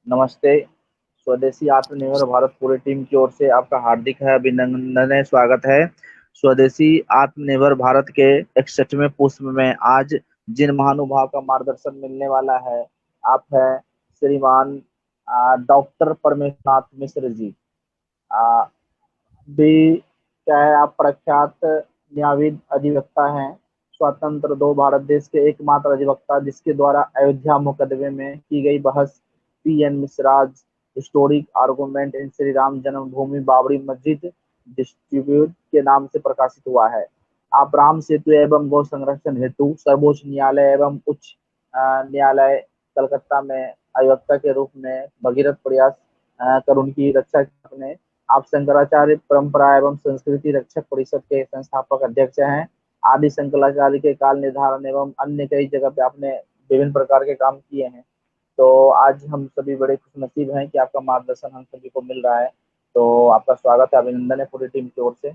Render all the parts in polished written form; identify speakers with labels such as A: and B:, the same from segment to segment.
A: नमस्ते। स्वदेशी आत्मनिर्भर भारत पूरी टीम की ओर से आपका हार्दिक है अभिनंदन है, स्वागत है। स्वदेशी आत्मनिर्भर भारत के 61वें पुष्प में आज जिन महानुभाव का मार्गदर्शन मिलने वाला है, आप है श्रीमान डॉक्टर परमेशनाथ मिश्र जी। आ, भी क्या है, आप प्रख्यात न्यायविद अधिवक्ता हैं। स्वतंत्र दो भारत देश के एकमात्र अधिवक्ता जिसके द्वारा अयोध्या मुकदमे में की गई बहस पी.एन. मिश्राज हिस्टोरिक आर्गुमेंट इन श्री राम जन्मभूमि बाबरी मस्जिद डिस्ट्रीब्यूट के नाम से प्रकाशित हुआ है। आप राम सेतु एवं गौ संरक्षण हेतु सर्वोच्च न्यायालय एवं उच्च न्यायालय कलकत्ता में अधिवक्ता के रूप में भगीरथ प्रयास कर उनकी रक्षा करने। आप शंकराचार्य परंपरा एवं संस्कृति रक्षक परिषद के संस्थापक अध्यक्ष हैं। आदि शंकराचार्य के काल निर्धारण एवं अन्य कई जगह पे आपने विभिन्न प्रकार के काम किए हैं। तो आज हम सभी बड़े खुशनसीब हैं कि आपका मार्गदर्शन हम सभी को मिल रहा है। तो आपका स्वागत है, अभिनंदन है पूरी टीम की ओर से।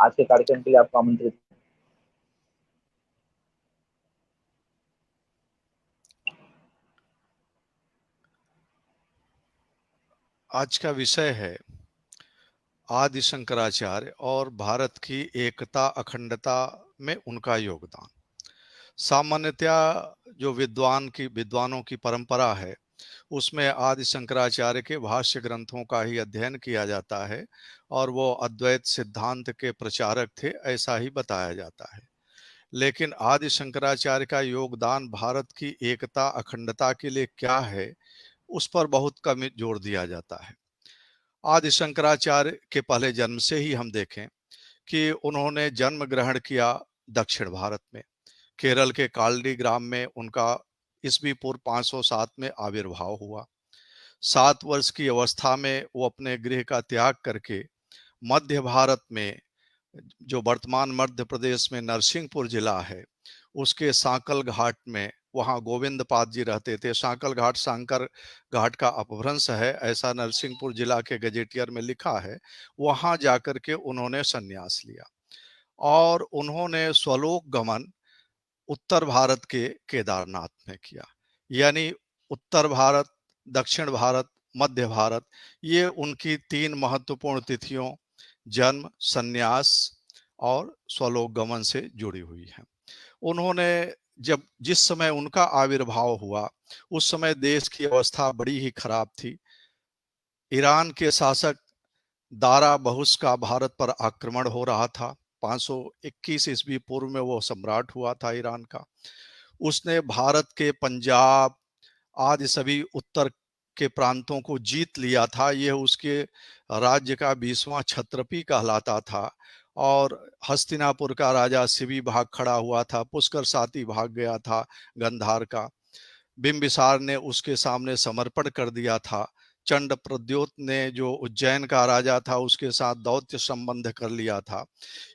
A: आज के कार्यक्रम के लिए आपको आमंत्रित।
B: आज का विषय है आदि शंकराचार्य और भारत की एकता अखंडता में उनका योगदान। सामान्यतया जो विद्वानों की परंपरा है उसमें आदि शंकराचार्य के भाष्य ग्रंथों का ही अध्ययन किया जाता है और वो अद्वैत सिद्धांत के प्रचारक थे, ऐसा ही बताया जाता है। लेकिन आदि शंकराचार्य का योगदान भारत की एकता अखंडता के लिए क्या है, उस पर बहुत कम जोर दिया जाता है। आदि शंकराचार्य के पहले जन्म से ही हम देखें कि उन्होंने जन्म ग्रहण किया दक्षिण भारत में। केरल के कालडी ग्राम में उनका ईस्वी पूर्व 507 में आविर्भाव हुआ। 7 वर्ष की अवस्था में वो अपने गृह का त्याग करके मध्य भारत में, जो वर्तमान मध्य प्रदेश में नरसिंहपुर जिला है, उसके सांकल घाट में, वहाँ गोविंद पाद जी रहते थे। सांकल घाट सांकर घाट का अपभ्रंश है, ऐसा नरसिंहपुर जिला के गजेटियर में लिखा है। वहाँ जाकर के उन्होंने संन्यास लिया और उन्होंने स्वलोक गमन उत्तर भारत के केदारनाथ में किया। यानी उत्तर भारत, दक्षिण भारत, मध्य भारत, ये उनकी 3 महत्वपूर्ण तिथियों जन्म, संन्यास और स्वलोक गमन से जुड़ी हुई है। उन्होंने जब जिस समय उनका आविर्भाव हुआ उस समय देश की अवस्था बड़ी ही खराब थी। ईरान के शासक दारा बहुस का भारत पर आक्रमण हो रहा था। 521 ईस्वी पूर्व में वो सम्राट हुआ था ईरान का। उसने भारत के पंजाब आदि सभी उत्तर के प्रांतों को जीत लिया था। यह उसके राज्य का 20वां क्षत्रपी कहलाता था। और हस्तिनापुर का राजा शिवी भाग खड़ा हुआ था, पुष्कर साती भाग गया था गंधार का। बिंबिसार ने उसके सामने समर्पण कर दिया था। चंड प्रद्योत ने, जो उज्जैन का राजा था, उसके साथ दौत्य संबंध कर लिया था।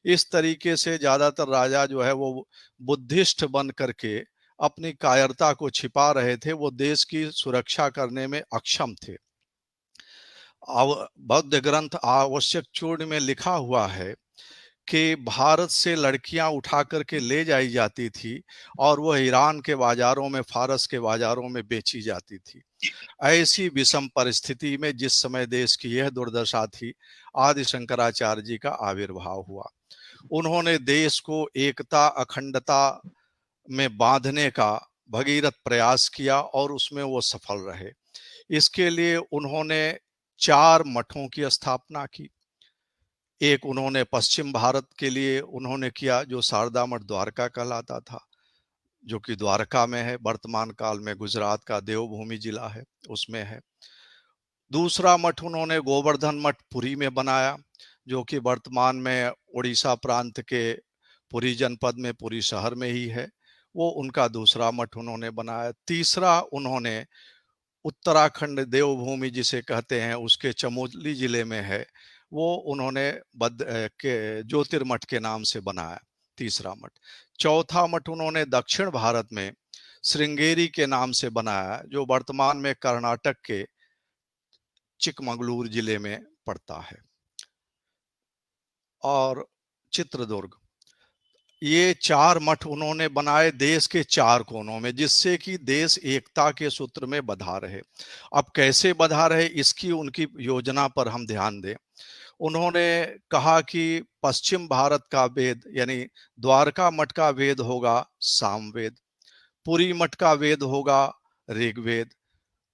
B: इस तरीके से ज्यादातर राजा जो है वो बुद्धिस्ट बन करके अपनी कायरता को छिपा रहे थे, वो देश की सुरक्षा करने में अक्षम थे। बौद्ध ग्रंथ आवश्यक चूर्ण में लिखा हुआ है कि भारत से लड़कियां उठा करके ले जाई जाती थी और वह ईरान के बाजारों में, फारस के बाजारों में बेची जाती थी। ऐसी विषम परिस्थिति में जिस समय देश की यह दुर्दशा थी, आदि शंकराचार्य जी का आविर्भाव हुआ। उन्होंने देश को एकता अखंडता में बांधने का भगीरथ प्रयास किया और उसमें वो सफल रहे। इसके लिए उन्होंने 4 मठों की स्थापना की। एक उन्होंने पश्चिम भारत के लिए उन्होंने किया, जो शारदा मठ द्वारका कहलाता था, जो कि द्वारका में है, वर्तमान काल में गुजरात का देवभूमि जिला है, उसमें है। दूसरा मठ उन्होंने गोवर्धन मठ पुरी में बनाया, जो कि वर्तमान में उड़ीसा प्रांत के पुरी जनपद में, पुरी शहर में ही है। वो उनका दूसरा मठ उन्होंने बनाया। तीसरा उन्होंने उत्तराखंड देवभूमि जिसे कहते हैं, उसके चमोली जिले में है, वो उन्होंने के ज्योतिर्मठ के नाम से बनाया, तीसरा मठ। चौथा मठ उन्होंने दक्षिण भारत में श्रृंगेरी के नाम से बनाया, जो वर्तमान में कर्नाटक के चिकमगलूर जिले में पड़ता है। और चित्रदुर्ग, ये 4 मठ उन्होंने बनाए देश के 4 कोनों में, जिससे कि देश एकता के सूत्र में बंधा रहे। अब कैसे बंधा रहे, इसकी उनकी योजना पर हम ध्यान दें। उन्होंने कहा कि पश्चिम भारत का वेद यानी द्वारका मठ का वेद होगा सामवेद, पुरी मठ का वेद होगा ऋग्वेद,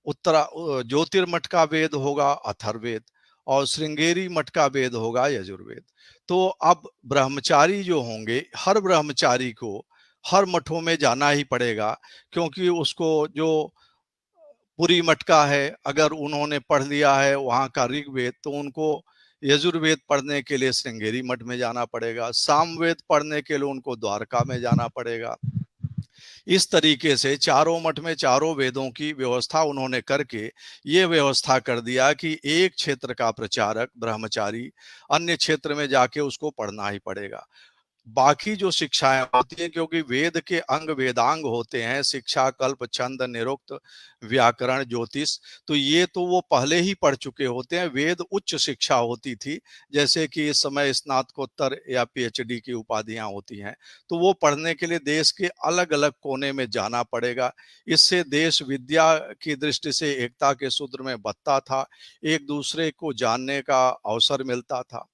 B: ज्योतिर्मठ का वेद होगा अथर्ववेद और श्रृंगेरी मठ का वेद होगा यजुर्वेद। तो अब ब्रह्मचारी जो होंगे, हर ब्रह्मचारी को हर मठों में जाना ही पड़ेगा, क्योंकि उसको जो पुरी मठ का है, अगर उन्होंने पढ़ लिया है वहाँ का ऋग्वेद, तो उनको यजुर्वेद पढ़ने के लिए श्रृंगेरी मठ में जाना पड़ेगा, सामवेद पढ़ने के लिए उनको द्वारका में जाना पड़ेगा। इस तरीके से चारों मठ में चारों वेदों की व्यवस्था उन्होंने करके ये व्यवस्था कर दिया कि एक क्षेत्र का प्रचारक ब्रह्मचारी अन्य क्षेत्र में जाके उसको पढ़ना ही पड़ेगा। बाकी जो शिक्षाएं होती हैं, क्योंकि वेद के अंग वेदांग होते हैं, शिक्षा कल्प छंद निरुक्त व्याकरण ज्योतिष, तो ये तो वो पहले ही पढ़ चुके होते हैं। वेद उच्च शिक्षा होती थी, जैसे कि इस समय स्नातकोत्तर या पीएचडी की उपाधियां होती हैं, तो वो पढ़ने के लिए देश के अलग अलग कोने में जाना पड़ेगा। इससे देश विद्या की दृष्टि से एकता के सूत्र में बंधता था, एक दूसरे को जानने का अवसर मिलता था।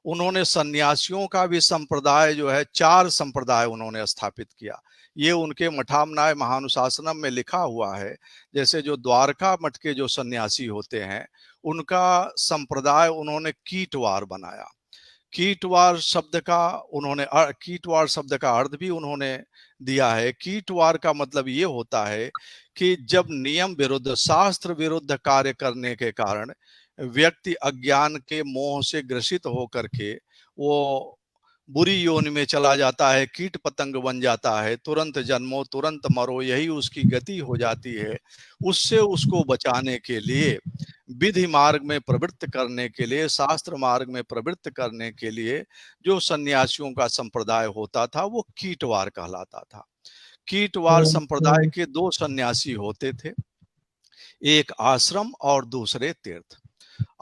B: उन्होंने सन्यासियों का भी संप्रदाय जो है, 4 संप्रदाय उन्होंने स्थापित किया। ये उनके मठामनाय महानुशासनम में लिखा हुआ है। जैसे जो द्वारका मठ के जो सन्यासी होते हैं, उनका संप्रदाय उन्होंने कीटवार बनाया। कीटवार शब्द का अर्थ भी उन्होंने दिया है। कीटवार का मतलब ये होता है कि जब नियम विरुद्ध शास्त्र विरुद्ध कार्य करने के कारण व्यक्ति अज्ञान के मोह से ग्रसित होकर के वो बुरी योनि में चला जाता है, कीट पतंग बन जाता है, तुरंत जन्मो तुरंत मरो, यही उसकी गति हो जाती है। उससे उसको बचाने के लिए, विधि मार्ग में प्रवृत्त करने के लिए, शास्त्र मार्ग में प्रवृत्त करने के लिए जो सन्यासियों का संप्रदाय होता था वो कीटवार कहलाता था। कीटवार संप्रदाय के 2 सन्यासी होते थे, एक आश्रम और दूसरे तीर्थ।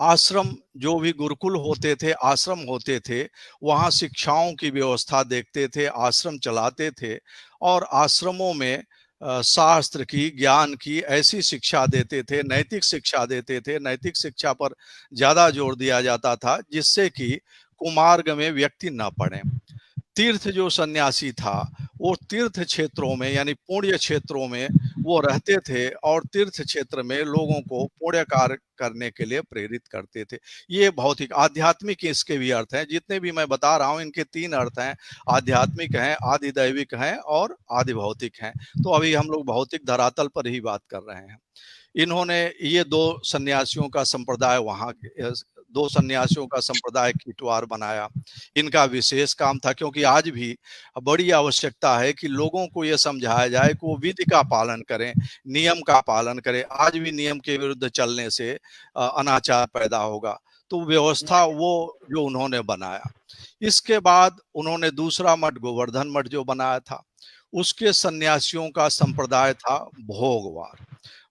B: आश्रम जो भी गुरुकुल होते थे, आश्रम होते थे, वहाँ शिक्षाओं की व्यवस्था देखते थे, आश्रम चलाते थे और आश्रमों में शास्त्र की, ज्ञान की ऐसी शिक्षा देते थे, नैतिक शिक्षा देते थे। नैतिक शिक्षा पर ज्यादा जोर दिया जाता था, जिससे कि कुमार्ग में व्यक्ति न पड़े। तीर्थ जो सन्यासी था, वो तीर्थ क्षेत्रों में यानी पुण्य क्षेत्रों में वो रहते थे और तीर्थ क्षेत्र में लोगों को पुण्य कार्य करने के लिए प्रेरित करते थे। ये भौतिक आध्यात्मिक इसके भी अर्थ हैं, जितने भी मैं बता रहा हूँ इनके 3 अर्थ हैं, आध्यात्मिक हैं, आदि दैविक हैं और आदि भौतिक हैं। तो अभी हम लोग भौतिक धरातल पर ही बात कर रहे हैं। इन्होंने ये 2 सन्यासियों का संप्रदाय वहाँ 2 सन्यासियों का संप्रदाय कीटवार बनाया। इनका विशेष काम था, क्योंकि आज भी बड़ी आवश्यकता है कि लोगों को यह समझाया जाए कि वो विधि का पालन करें, नियम का पालन करें। आज भी नियम के विरुद्ध चलने से अनाचार पैदा होगा। तो व्यवस्था वो जो उन्होंने बनाया। इसके बाद उन्होंने दूसरा मठ गोवर्धन मठ जो बनाया था, उसके सन्यासियों का संप्रदाय था भोगवार।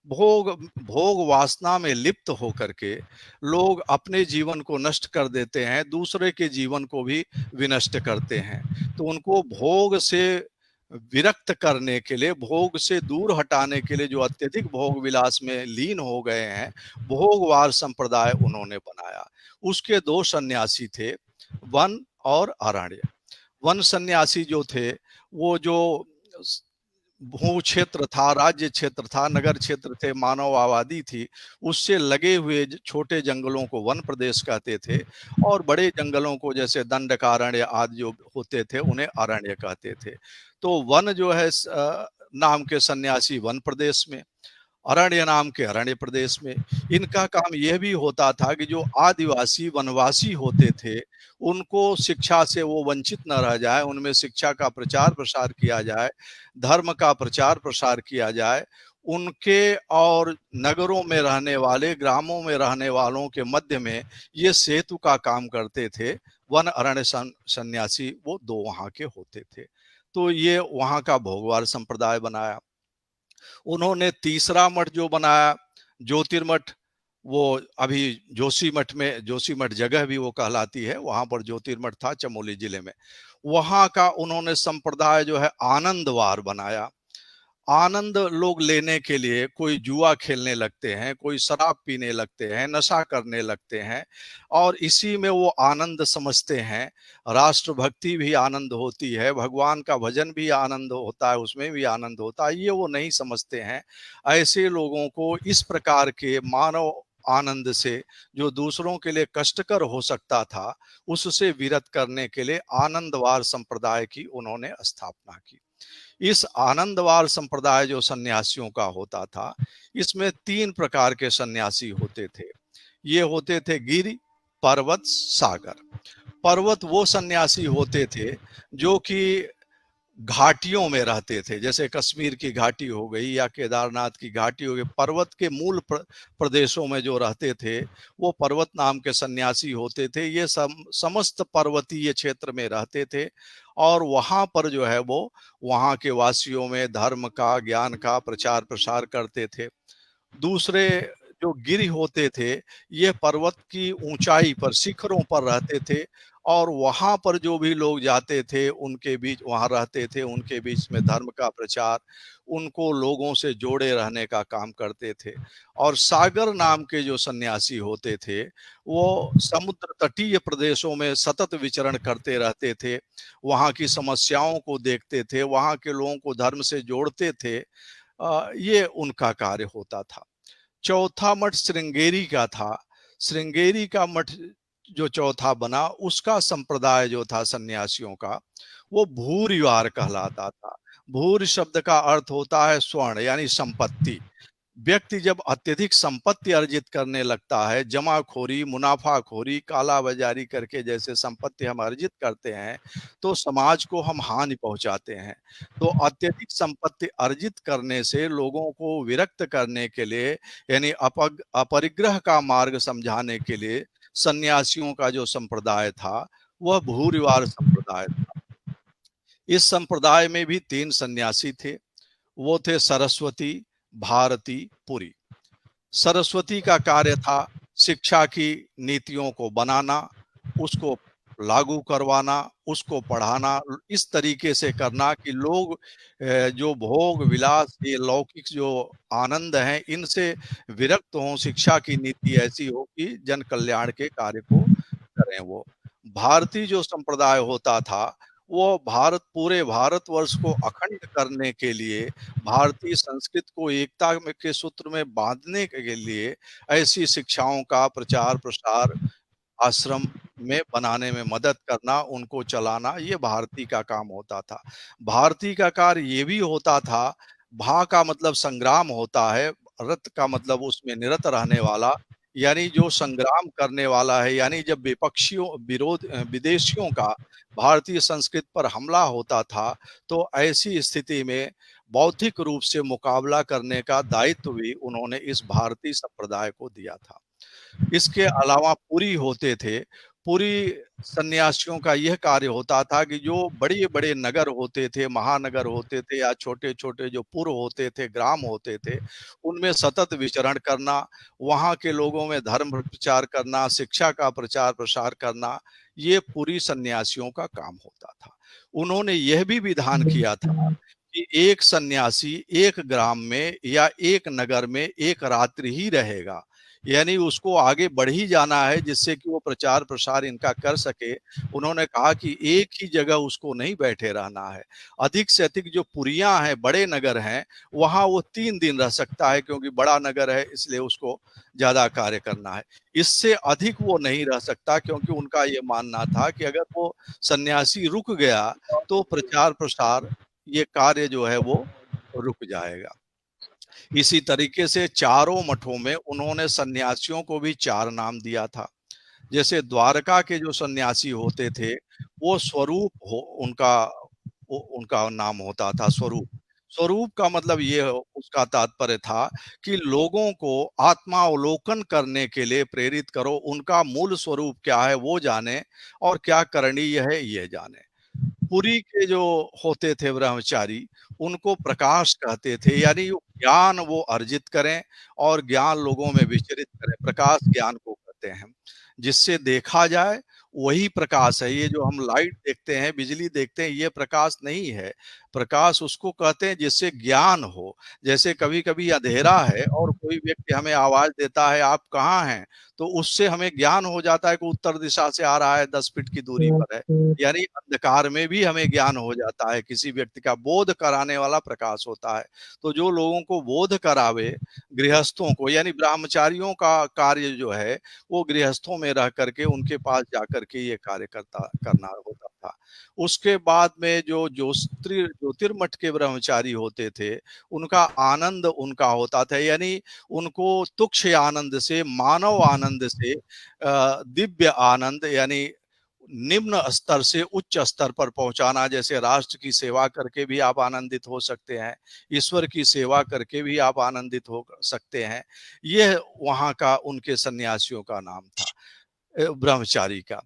B: भोग भोग वासना में लिप्त होकर के लोग अपने जीवन को नष्ट कर देते हैं, दूसरे के जीवन को भी विनष्ट करते हैं। तो उनको भोग से विरक्त करने के लिए, भोग से दूर हटाने के लिए, जो अत्यधिक भोग विलास में लीन हो गए हैं, भोगवार संप्रदाय उन्होंने बनाया। उसके 2 सन्यासी थे, वन और अरण्य। वन सन्यासी जो थे, वो जो भू क्षेत्र था, राज्य क्षेत्र था, नगर क्षेत्र थे, मानव आबादी थी, उससे लगे हुए छोटे जंगलों को वन प्रदेश कहते थे और बड़े जंगलों को जैसे दंडकारण्य आदि जो होते थे उन्हें अरण्य कहते थे। तो वन जो है नाम के सन्यासी वन प्रदेश में, अरण्य नाम के अरण्य प्रदेश में। इनका काम यह भी होता था कि जो आदिवासी वनवासी होते थे, उनको शिक्षा से वो वंचित न रह जाए, उनमें शिक्षा का प्रचार प्रसार किया जाए, धर्म का प्रचार प्रसार किया जाए। उनके और नगरों में रहने वाले, ग्रामों में रहने वालों के मध्य में ये सेतु का काम करते थे। वन अरण्य सन्यासी वो 2 वहाँ के होते थे। तो ये वहाँ का भोगवार संप्रदाय बनाया। उन्होंने तीसरा मठ जो बनाया ज्योतिर्मठ, वो अभी जोशीमठ में, जोशीमठ जगह भी वो कहलाती है, वहां पर ज्योतिर्मठ था चमोली जिले में। वहां का उन्होंने संप्रदाय जो है आनंदवार बनाया। आनंद लोग लेने के लिए कोई जुआ खेलने लगते हैं, कोई शराब पीने लगते हैं, नशा करने लगते हैं, और इसी में वो आनंद समझते हैं। राष्ट्रभक्ति भी आनंद होती है, भगवान का भजन भी आनंद होता है, उसमें भी आनंद होता है, ये वो नहीं समझते हैं। ऐसे लोगों को इस प्रकार के मानव आनंद से, जो दूसरों के लिए कष्टकर हो सकता था, उससे विरत करने के लिए आनंदवार संप्रदाय की उन्होंने स्थापना की। इस आनंदवार संप्रदाय जो सन्यासियों का होता था, इसमें 3 प्रकार के सन्यासी होते थे। ये होते थे गिरि, पर्वत, सागर। पर्वत वो सन्यासी होते थे जो कि घाटियों में रहते थे, जैसे कश्मीर की घाटी हो गई या केदारनाथ की घाटी हो गई। पर्वत के मूल प्रदेशों में जो रहते थे, वो पर्वत नाम के सन्यासी होते थे। ये समस्त पर्वतीय क्षेत्र में रहते थे, और वहां पर जो है वो वहां के वासियों में धर्म का, ज्ञान का प्रचार प्रसार करते थे। दूसरे जो गिरि होते थे, ये पर्वत की ऊंचाई पर, शिखरों पर रहते थे, और वहां पर जो भी लोग जाते थे उनके बीच, वहां रहते थे, उनके बीच में धर्म का प्रचार, उनको लोगों से जोड़े रहने का काम करते थे। और सागर नाम के जो सन्यासी होते थे, वो समुद्र तटीय प्रदेशों में सतत विचरण करते रहते थे, वहां की समस्याओं को देखते थे, वहां के लोगों को धर्म से जोड़ते थे। ये उनका कार्य होता था। चौथा मठ श्रृंगेरी का था। श्रृंगेरी का मठ जो चौथा बना, उसका संप्रदाय जो था सन्यासियों का, वो भूरिवार कहलाता था। भूर शब्द का अर्थ होता है स्वर्ण, यानी संपत्ति। व्यक्ति जब अत्यधिक संपत्ति अर्जित करने लगता है, जमाखोरी, मुनाफाखोरी, काला बाजारी करके जैसे संपत्ति हम अर्जित करते हैं, तो समाज को हम हानि पहुंचाते हैं। तो अत्यधिक संपत्ति अर्जित करने से लोगों को विरक्त करने के लिए, यानी अपरिग्रह का मार्ग समझाने के लिए, सन्यासियों का जो संप्रदाय था, वह भूरिवार संप्रदाय था। इस संप्रदाय में भी 3 सन्यासी थे। वो थे सरस्वती, भारती, पुरी। सरस्वती का कार्य था शिक्षा की नीतियों को बनाना, उसको लागू करवाना, उसको पढ़ाना, इस तरीके से करना कि लोग जो भोग विलास, ये लौकिक जो आनंद हैं, इनसे विरक्त हों। शिक्षा की नीति ऐसी हो कि जन कल्याण के कार्य को करें वो। भारतीय जो संप्रदाय होता था, वो पूरे भारतवर्ष को अखंड करने के लिए, भारतीय संस्कृति को एकता के सूत्र में बांधने के लिए, ऐसी शिक्षाओं का प्रचार प्रसार आश्रम में बनाने में मदद करना, उनको चलाना, ये भारती का काम होता था। भारती का कार्य ये भी होता था, भा का मतलब संग्राम होता है, रत का मतलब उसमें निरत रहने वाला, यानी जो संग्राम करने वाला है। यानी जब विदेशियों का भारतीय संस्कृति पर हमला होता था, तो ऐसी स्थिति में बौद्धिक रूप से मुकाबला करने का दायित्व भी उन्होंने इस भारतीय संप्रदाय को दिया था। इसके अलावा पुरी होते थे। पुरी सन्यासियों का यह कार्य होता था कि जो बड़े-बड़े नगर होते थे, महानगर होते थे, या छोटे-छोटे जो पुर होते थे, ग्राम होते थे, उनमें सतत विचरण करना, वहाँ के लोगों में धर्म प्रचार करना, शिक्षा का प्रचार प्रसार करना, ये पुरी सन्यासियों का काम होता था। उन्होंने यह भी विधान किया था कि एक सन्यासी एक ग्राम में या एक नगर में एक रात्रि ही रहेगा, यानी उसको आगे बढ़ ही जाना है, जिससे कि वो प्रचार प्रसार इनका कर सके। उन्होंने कहा कि एक ही जगह उसको नहीं बैठे रहना है। अधिक से अधिक जो पुरियां हैं, बड़े नगर हैं, वहां वो 3 दिन रह सकता है, क्योंकि बड़ा नगर है, इसलिए उसको ज्यादा कार्य करना है। इससे अधिक वो नहीं रह सकता, क्योंकि उनका ये मानना था कि अगर वो सन्यासी रुक गया, तो प्रचार प्रसार, ये कार्य जो है वो रुक जाएगा। इसी तरीके से चारों मठों में उन्होंने सन्यासियों को भी 4 नाम दिया था। जैसे द्वारका के जो सन्यासी होते थे, वो स्वरूप हो उनका, उनका नाम होता था स्वरूप। स्वरूप का मतलब ये, उसका तात्पर्य था कि लोगों को आत्मावलोकन करने के लिए प्रेरित करो, उनका मूल स्वरूप क्या है वो जाने, और क्या करणीय है ये जाने। पुरी के जो होते थे ब्रह्मचारी, उनको प्रकाश कहते थे, यानी ज्ञान वो अर्जित करें और ज्ञान लोगों में विचरित करें, प्रकाश ज्ञान को कहते हैं। जिससे देखा जाए वही प्रकाश है। ये जो हम लाइट देखते हैं, बिजली देखते हैं, ये प्रकाश नहीं है। प्रकाश उसको कहते हैं जिससे ज्ञान हो। जैसे कभी-कभी अंधेरा है और कोई व्यक्ति हमें आवाज़ देता है, आप कहाँ हैं? तो उससे हमें ज्ञान हो जाता है कि उत्तर दिशा से आ रहा है, 10 फीट की दूरी पर है। यानी अंधकार में भी हमें ज्ञान हो जाता है, किसी व्यक्ति का बोध कराने वाला प्रकाश होता है। तो जो लोगों को बोध करावे, गृहस्थों को, यानी ब्रह्मचारियों का कार्य जो है, वो गृहस्थों में रह करके उनके पास जाकर के ये कार्य करना होता था। उसके बाद में जो ज्योतिर्मठ के ब्रह्मचारी होते थे, उनका आनंद उनका होता था, यानी उनको तुच्छ आनंद से, मानव आनंद से दिव्य आनंद, यानी निम्न स्तर से उच्च स्तर पर पहुंचाना। जैसे राष्ट्र की सेवा करके भी आप आनंदित हो सकते हैं, ईश्वर की सेवा करके भी आप आनंदित हो सकते हैं। यह वहां का, उनके सन्यासियों का नाम था, ब्रह्मचारी का।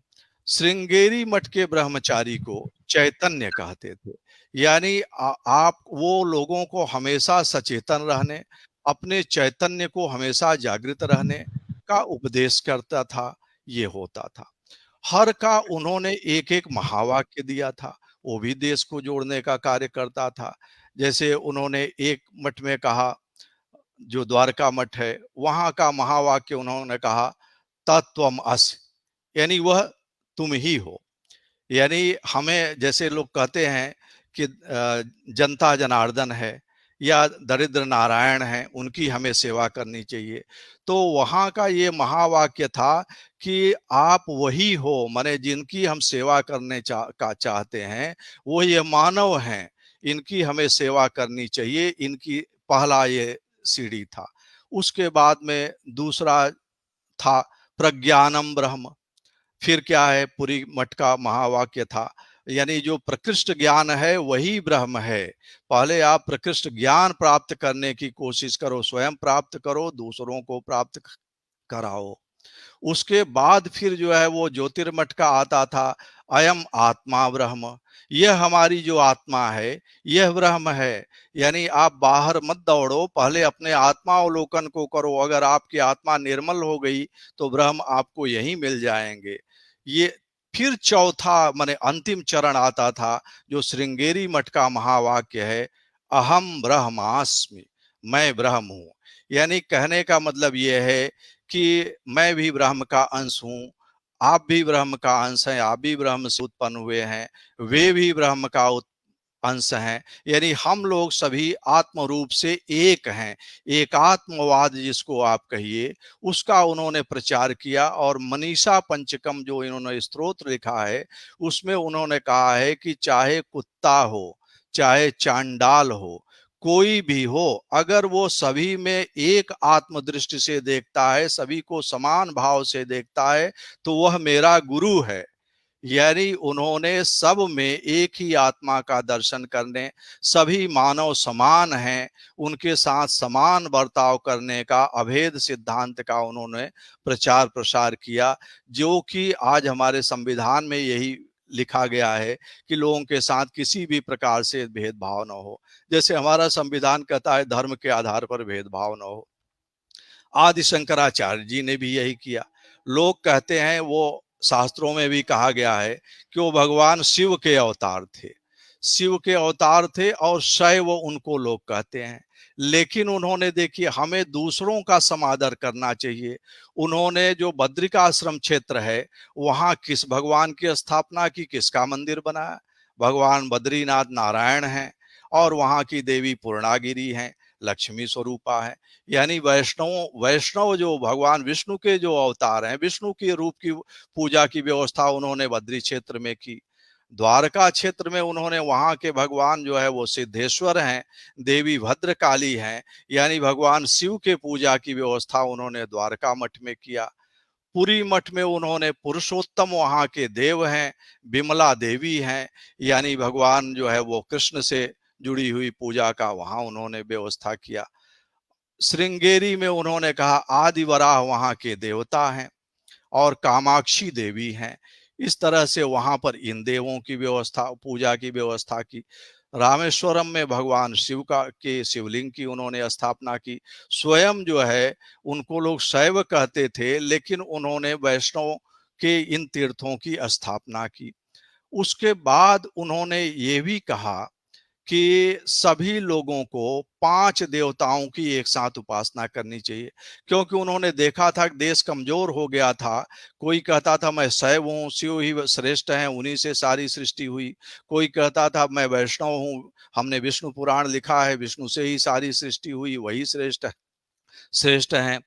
B: श्रृंगेरी मठ के ब्रह्मचारी को चैतन्य कहते थे। यानी आप वो लोगों को हमेशा सचेतन रहने, अपने चैतन्य को हमेशा जागृत रहने का उपदेश करता था। ये होता था। हर का उन्होंने एक-एक महावाक्य दिया था, वो भी देश को जोड़ने का कार्य करता था। जैसे उन्होंने एक मठ में कहा, जो द्वारका मठ है, वहाँ का महावाक्य उन्होंने कहा, तत्वम असि, यानी वह तुम ही हो। यानी हमें, जैसे लोग कहते हैं कि जनता जनार्दन है या दरिद्र नारायण हैं, उनकी हमें सेवा करनी चाहिए। तो वहाँ का ये महावाक्य था कि आप वही हो, माने जिनकी हम सेवा करने चाहते हैं, वो ये मानव हैं, इनकी हमें सेवा करनी चाहिए। इनकी पहला ये सीढ़ी था। उसके बाद में दूसरा था प्रज्ञानम ब्रह्म। फिर क्या है, पूरी मठ का महावाक्य था, यानी जो प्रकृष्ट ज्ञान है वही ब्रह्म है। पहले आप प्रकृष्ट ज्ञान प्राप्त करने की कोशिश करो, स्वयं प्राप्त करो, दूसरों को प्राप्त कराओ। उसके बाद फिर जो है वो ज्योतिर्मठ का आता था, अयम आत्मा ब्रह्म। यह हमारी जो आत्मा है, यह ब्रह्म है। यानी आप बाहर मत दौड़ो, पहले अपने आत्मावलोकन को करो। अगर आपकी आत्मा निर्मल हो गई तो ब्रह्म आपको यहीं मिल जाएंगे। ये फिर चौथा माने अंतिम चरण आता था, जो श्रृंगेरी मठ का महावाक्य है, अहम ब्रह्मास्मि, मैं ब्रह्म हूं। यानी कहने का मतलब यह है कि मैं भी ब्रह्म का अंश हूँ, आप भी ब्रह्म का अंश हैं, आप भी ब्रह्म से उत्पन्न हुए हैं, वे भी ब्रह्म का अंश हैं। यानी हम लोग सभी आत्म रूप से एक हैं। एकात्मवाद जिसको आप कहिए, उसका उन्होंने प्रचार किया। और मनीषा पंचकम जो इन्होंने स्तोत्र लिखा है, उसमें उन्होंने कहा है कि चाहे कुत्ता हो, चाहे चांडाल हो, कोई भी हो, अगर वो सभी में एक आत्म दृष्टि से देखता है, सभी को समान भाव से देखता है, तो वह मेरा गुरु है। यानी उन्होंने सब में एक ही आत्मा का दर्शन करने, सभी मानव समान हैं, उनके साथ समान बर्ताव करने का अभेद सिद्धांत का उन्होंने प्रचार प्रसार किया। जो कि आज हमारे संविधान में यही लिखा गया है कि लोगों के साथ किसी भी प्रकार से भेदभाव न हो। जैसे हमारा संविधान कहता है धर्म के आधार पर भेदभाव न हो, आदि शंकराचार्य जी ने भी यही किया। लोग कहते हैं, वो शास्त्रों में भी कहा गया है कि वो भगवान शिव के अवतार थे। शिव के अवतार थे और शैव उनको लोग कहते हैं। लेकिन उन्होंने, देखिए, हमें दूसरों का समादर करना चाहिए। उन्होंने जो बद्रिकाश्रम क्षेत्र है, वहाँ किस भगवान की स्थापना की, किसका मंदिर बनाया? भगवान बद्रीनाथ नारायण हैं और वहाँ की देवी पूर्णागिरी हैं, लक्ष्मी स्वरूपा है। यानी वैष्णव वैष्णव जो भगवान विष्णु के जो अवतार हैं, विष्णु के रूप की पूजा की व्यवस्था उन्होंने बद्री क्षेत्र में की। द्वारका क्षेत्र में उन्होंने, वहाँ के भगवान जो है वो सिद्धेश्वर हैं, देवी भद्रकाली हैं, यानी भगवान शिव के पूजा की व्यवस्था उन्होंने द्वारका मठ में किया। पुरी मठ में उन्होंने पुरुषोत्तम वहाँ के देव हैं, विमला देवी हैं, यानी भगवान जो है वो कृष्ण से जुड़ी हुई पूजा का वहाँ उन्होंने व्यवस्था किया। श्रृंगेरी में उन्होंने कहा आदि वराह वहाँ के देवता हैं और कामाक्षी देवी हैं। इस तरह से वहां पर इन देवों की व्यवस्था, पूजा की व्यवस्था की। रामेश्वरम में भगवान शिव का के शिवलिंग की उन्होंने स्थापना की। स्वयं जो है उनको लोग शैव कहते थे, लेकिन उन्होंने वैष्णव के इन तीर्थों की स्थापना की। उसके बाद उन्होंने ये भी कहा कि सभी लोगों को 5 देवताओं की एक साथ उपासना करनी चाहिए, क्योंकि उन्होंने देखा था कि देश कमजोर हो गया था। कोई कहता था मैं शैव हूँ, शिव ही श्रेष्ठ हैं, उन्हीं से सारी सृष्टि हुई। कोई कहता था मैं वैष्णव हूँ, हमने विष्णु पुराण लिखा है, विष्णु से ही सारी सृष्टि हुई, वही श्रेष्ठ हैं।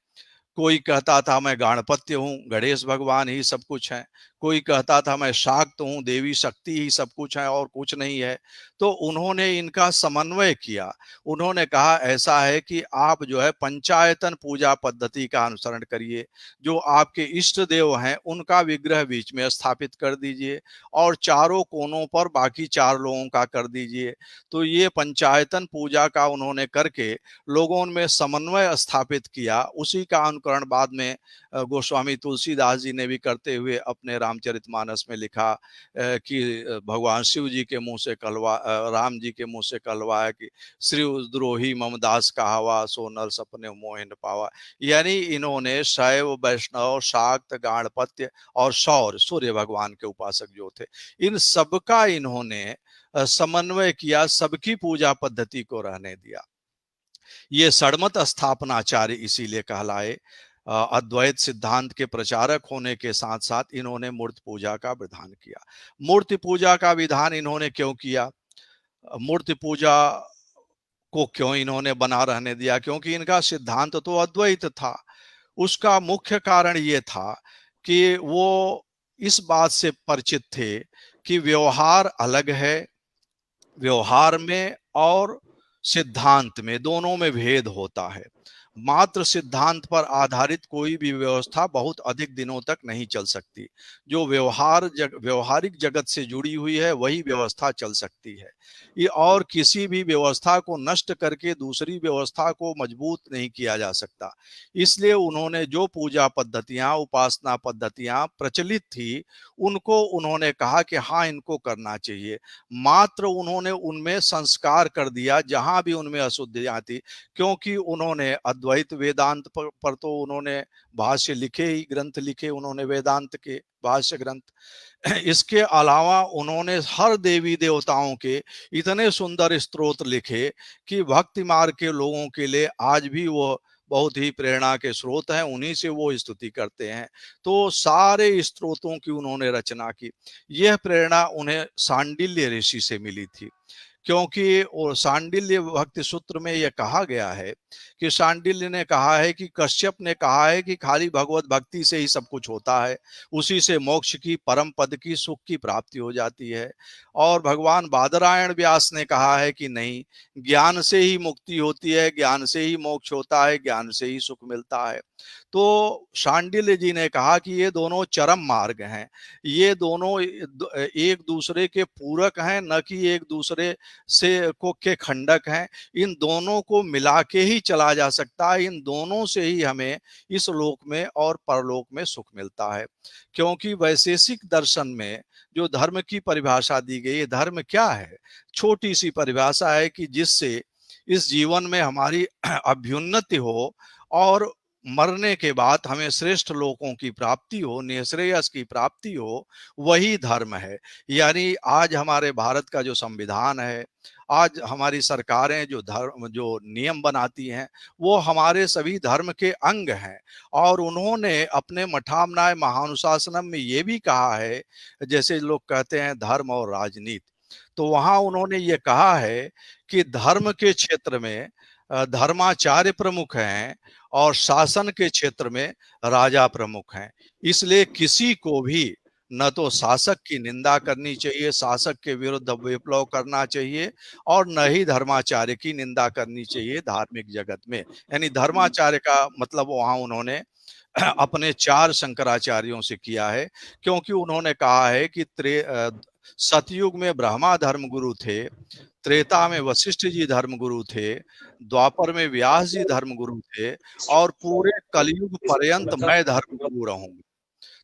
B: कोई कहता था मैं गाणपत्य हूँ, गणेश भगवान ही सब कुछ है। कोई कहता था मैं शाक्त हूँ, देवी शक्ति ही सब कुछ है और कुछ नहीं है। तो उन्होंने इनका समन्वय किया। उन्होंने कहा ऐसा है कि आप जो है पंचायतन पूजा पद्धति का अनुसरण करिए। जो आपके इष्ट देव हैं उनका विग्रह बीच में स्थापित कर दीजिए और चारों कोनों पर बाकी 4 लोगों का कर दीजिए। तो ये पंचायतन पूजा का उन्होंने करके लोगों में समन्वय स्थापित किया। उसी का अनुकरण बाद में गोस्वामी तुलसीदास जी ने भी करते हुए अपने रामचरितमानस में लिखा कि भगवान शिव जी के मुंह से कहलवा, राम जी के मुंह से कहलवा है कि श्री द्रोही ममदास कहावा, सो नर सपने मोहिन पावा। यानी इन्होंने शैव, वैष्णव, शाक्त, गाणपत्य और सौर, सूर्य भगवान के उपासक जो थे, इन सबका इन्होंने समन्वय किया, सबकी पूजा पद्धति को रहने दिया। ये षड़मत स्थापनाचार्य इसीलिए कहलाए। अद्वैत सिद्धांत के प्रचारक होने के साथ साथ इन्होंने मूर्ति पूजा का विधान किया। मूर्ति पूजा का विधान इन्होंने क्यों किया? मूर्ति पूजा को क्यों इन्होंने बना रहने दिया? क्योंकि इनका सिद्धांत तो अद्वैत था। उसका मुख्य कारण ये था कि वो इस बात से परिचित थे कि व्यवहार अलग है, व्यवहार में और सिद्धांत में, दोनों में भेद होता है। मात्र सिद्धांत पर आधारित कोई भी व्यवस्था बहुत अधिक दिनों तक नहीं चल सकती। जो व्यवहारिक जगत से जुड़ी हुई है वही व्यवस्था चल सकती है। ये और किसी भी व्यवस्था को नष्ट करके दूसरी व्यवस्था को मजबूत नहीं किया जा सकता। इसलिए उन्होंने जो पूजा पद्धतियां, उपासना पद्धतियां प्रचलित थी, उनको उन्होंने कहा कि हाँ, इनको करना चाहिए। मात्र उन्होंने उनमें संस्कार कर दिया जहां भी उनमें अशुद्धियां थी, क्योंकि उन्होंने अद्वैत वेदांत पर तो उन्होंने भाष्य लिखे ही, ग्रंथ लिखे उन्होंने वेदांत के भाष्य ग्रंथ। इसके अलावा उन्होंने हर देवी देवताओं के इतने सुंदर स्तोत्र लिखे कि भक्ति मार्ग के लोगों के लिए आज भी वो बहुत ही प्रेरणा के स्रोत हैं, उन्हीं से वो स्तुति करते हैं। तो सारे स्त्रोतों की उन्होंने रचना की। यह प्रेरणा उन्हें सांडिल्य ऋषि से मिली थी, क्योंकि और सांडिल्य भक्ति सूत्र में यह कहा गया है कि सांडिल्य ने कहा है कि कश्यप ने कहा है कि खाली भगवत भक्ति से ही सब कुछ होता है, उसी से मोक्ष की, परम पद की, सुख की प्राप्ति हो जाती है। और भगवान बादरायण व्यास ने कहा है कि नहीं, ज्ञान से ही मुक्ति होती है, ज्ञान से ही मोक्ष होता है, ज्ञान से ही सुख मिलता है। तो शांडिल्य जी ने कहा कि ये दोनों चरम मार्ग हैं, ये दोनों एक दूसरे के पूरक हैं, न कि एक दूसरे से को के खंडक हैं। इन दोनों को मिला के ही चला जा सकता है, इन दोनों से ही हमें इस लोक में और परलोक में सुख मिलता है। क्योंकि वैशेषिक दर्शन में जो धर्म की परिभाषा दी गई है, धर्म क्या है? छोटी सी परिभाषा है कि जिससे इस जीवन में हमारी अभ्युन्नति हो और मरने के बाद हमें श्रेष्ठ लोकों की प्राप्ति हो, निःश्रेयस की प्राप्ति हो, वही धर्म है। यानी आज हमारे भारत का जो संविधान है, आज हमारी सरकारें जो नियम बनाती हैं, वो हमारे सभी धर्म के अंग हैं। और उन्होंने अपने मठामनाय महानुशासनम में ये भी कहा है, जैसे लोग कहते हैं धर्म और राजनीति, तो वहां उन्होंने ये कहा है कि धर्म के क्षेत्र में धर्माचार्य प्रमुख हैं और शासन के क्षेत्र में राजा प्रमुख हैं। इसलिए किसी को भी न तो शासक की निंदा करनी चाहिए, शासक के विरुद्ध विप्लव करना चाहिए, और न ही धर्माचार्य की निंदा करनी चाहिए धार्मिक जगत में। यानी धर्माचार्य का मतलब वहां उन्होंने अपने 4 शंकराचार्यों से किया है, क्योंकि उन्होंने कहा है कि सतयुग में ब्रह्मा धर्मगुरु थे, त्रेता में वशिष्ठ जी धर्मगुरु थे, द्वापर में व्यास जी धर्मगुरु थे, और पूरे कलयुग पर्यंत मैं धर्मगुरु रहूंगा।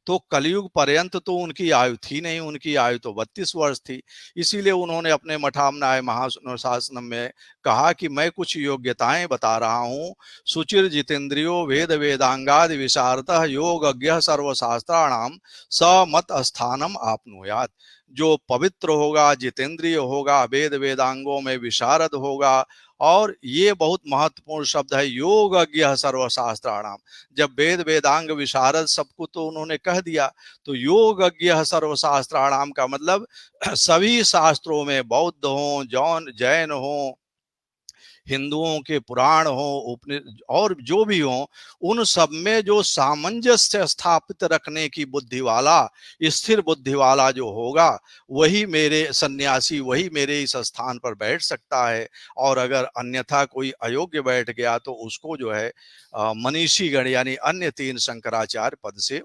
B: तो कलयुग पर्यंत तो उनकी आयु थी नहीं, उनकी आयु तो 32 वर्ष थी। इसीलिए उन्होंने अपने मठामनाय महानुशासनम में कहा कि मैं कुछ योग्यताएं बता रहा हूं। सुचिर जितेंद्रियो वेद वेदांगादि विशारदः योगज्ञ सर्वशास्त्राणाम स मत स्थानम आपनुयात। जो पवित्र होगा, जितेंद्रिय होगा, वेद वेदांगों में विशारद होगा, और ये बहुत महत्वपूर्ण शब्द है, योगज्ञ सर्वशास्त्राणाम। जब वेद वेदांग विशारद सबको तो उन्होंने कह दिया, तो योगज्ञ सर्वशास्त्राणाम का मतलब सभी शास्त्रों में, बौद्ध हो, जैन हो, हिंदुओं के पुराण हो, उपनिषद और जो भी हो, उन सब में जो सामंजस्य स्थापित रखने की बुद्धि वाला, स्थिर बुद्धि वाला जो होगा, वही मेरे सन्यासी, वही मेरे इस स्थान पर बैठ सकता है। और अगर अन्यथा कोई अयोग्य बैठ गया तो उसको जो है मनीषी गण यानी अन्य तीन शंकराचार्य पद से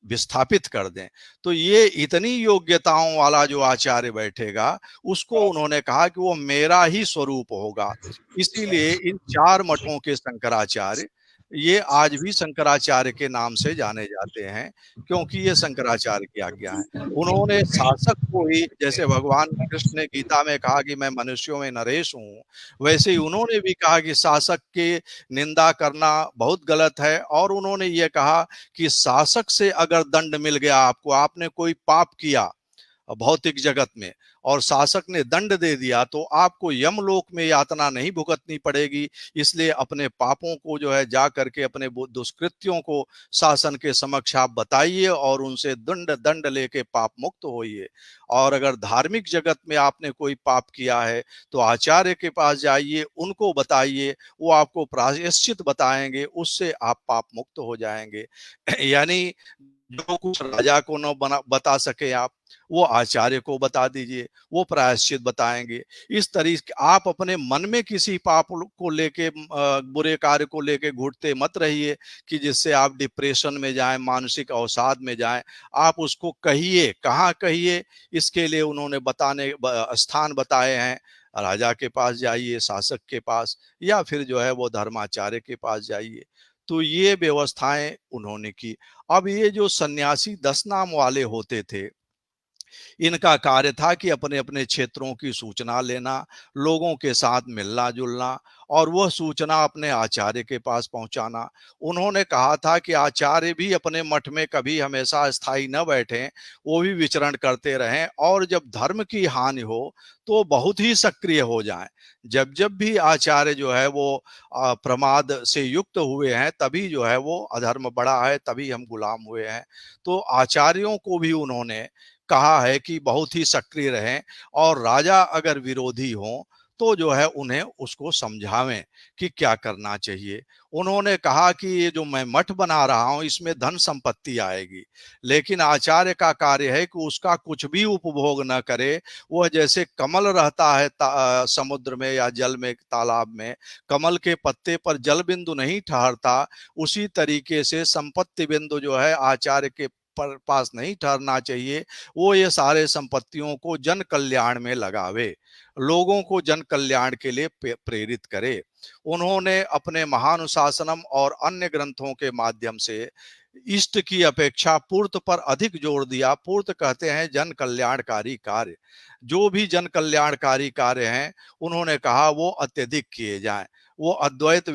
B: विस्थापित कर दें। तो ये इतनी योग्यताओं वाला जो आचार्य बैठेगा, उसको उन्होंने कहा कि वो मेरा ही स्वरूप होगा। इसीलिए इन चार मठों के शंकराचार्य, ये आज भी शंकराचार्य के नाम से जाने जाते हैं, क्योंकि ये शंकराचार्य की आज्ञा है। उन्होंने शासक को ही, जैसे भगवान कृष्ण ने गीता में कहा कि मैं मनुष्यों में नरेश हूँ, वैसे ही उन्होंने भी कहा कि शासक की निंदा करना बहुत गलत है। और उन्होंने ये कहा कि शासक से अगर दंड मिल गया आपको, आपने कोई पाप किया भौतिक जगत में और शासक ने दंड दे दिया, तो आपको यमलोक में यातना नहीं भुगतनी पड़ेगी। इसलिए अपने पापों को जो है जा करके अपने दुष्कृत्यों को शासन के समक्ष आप बताइए और उनसे दंड दंड लेके पाप मुक्त होइए। और अगर धार्मिक जगत में आपने कोई पाप किया है तो आचार्य के पास जाइए, उनको बताइए, वो आपको प्रायश्चित बताएंगे, उससे आप पाप मुक्त हो जाएंगे। यानी जो कुछ राजा को न बता सके आप, वो आचार्य को बता दीजिए, वो प्रायश्चित बताएंगे। इस तरीके आप अपने मन में किसी पाप को लेके, बुरे कार्य को लेके घुटते मत रहिए कि जिससे आप डिप्रेशन में जाएं, मानसिक अवसाद में जाएं। आप उसको कहिए, कहाँ कहिए, इसके लिए उन्होंने स्थान बताए हैं। राजा के पास जाइए, शासक के पास, या फिर जो है वो धर्माचार्य के पास जाइए। तो ये व्यवस्थाएं उन्होंने की। अब ये जो सन्यासी 10 नाम वाले होते थे, इनका कार्य था कि अपने अपने क्षेत्रों की सूचना लेना, लोगों के साथ मिलना जुलना, और वह सूचना अपने आचार्य के पास पहुंचाना। उन्होंने कहा था कि आचार्य भी अपने मठ में कभी हमेशा स्थायी न बैठें, वो भी विचरण करते रहें, और जब धर्म की हानि हो तो बहुत ही सक्रिय हो जाएं। जब जब भी आचार्य जो है वो प्रमाद से युक्त हुए हैं, तभी जो है वो अधर्म बढ़ा है, तभी हम गुलाम हुए हैं। तो आचार्यों को भी उन्होंने कहा है कि बहुत ही सक्रिय रहें, और राजा अगर विरोधी हो तो जो है उन्हें उसको समझावें कि क्या करना चाहिए। उन्होंने कहा कि ये जो मैं मठ बना रहा हूं, इसमें धन संपत्ति आएगी, लेकिन आचार्य का कार्य है कि उसका कुछ भी उपभोग न करे। वह जैसे कमल रहता है समुद्र में या जल में, तालाब में, कमल के पत्ते पर जल बिंदु नहीं ठहरता, उसी तरीके से संपत्ति बिंदु जो है आचार्य के पास नहीं ठहरना चाहिए। वो ये सारे संपत्तियों को जन कल्याण में लगावे, लोगों को जन कल्याण के लिए प्रेरित करे। उन्होंने अपने महानुशासनम और अन्य ग्रंथों के माध्यम से इष्ट की अपेक्षा पूर्त पर अधिक जोर दिया। पूर्त कहते हैं जन कल्याणकारी कार्य। जो भी जन कल्याणकारी कार्य हैं, उन्होंने कहा वो अत्यधिक किए जाएं। वो अद्वैत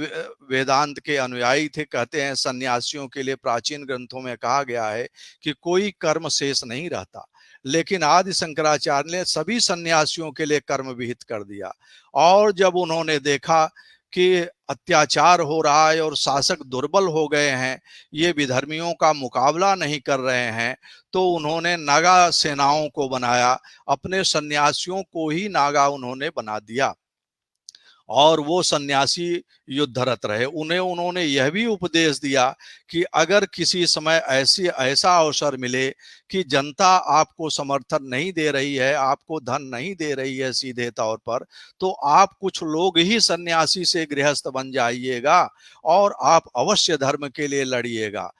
B: वेदांत के अनुयायी थे। कहते हैं सन्यासियों के लिए प्राचीन ग्रंथों में कहा गया है कि कोई कर्म शेष नहीं रहता, लेकिन आदि शंकराचार्य ने सभी सन्यासियों के लिए कर्म विहित कर दिया। और जब उन्होंने देखा कि अत्याचार हो रहा है और शासक दुर्बल हो गए हैं, ये विधर्मियों का मुकाबला नहीं कर रहे हैं, तो उन्होंने नागा सेनाओं को बनाया। अपने सन्यासियों को ही नागा उन्होंने बना दिया, और वो सन्यासी युद्धरत रहे। उन्हें उन्होंने यह भी उपदेश दिया कि अगर किसी समय ऐसा अवसर मिले कि जनता आपको समर्थन नहीं दे रही है, आपको धन नहीं दे रही है सीधे तौर पर, तो आप कुछ लोग ही सन्यासी से गृहस्थ बन जाइएगा और आप अवश्य धर्म के लिए लड़िएगा।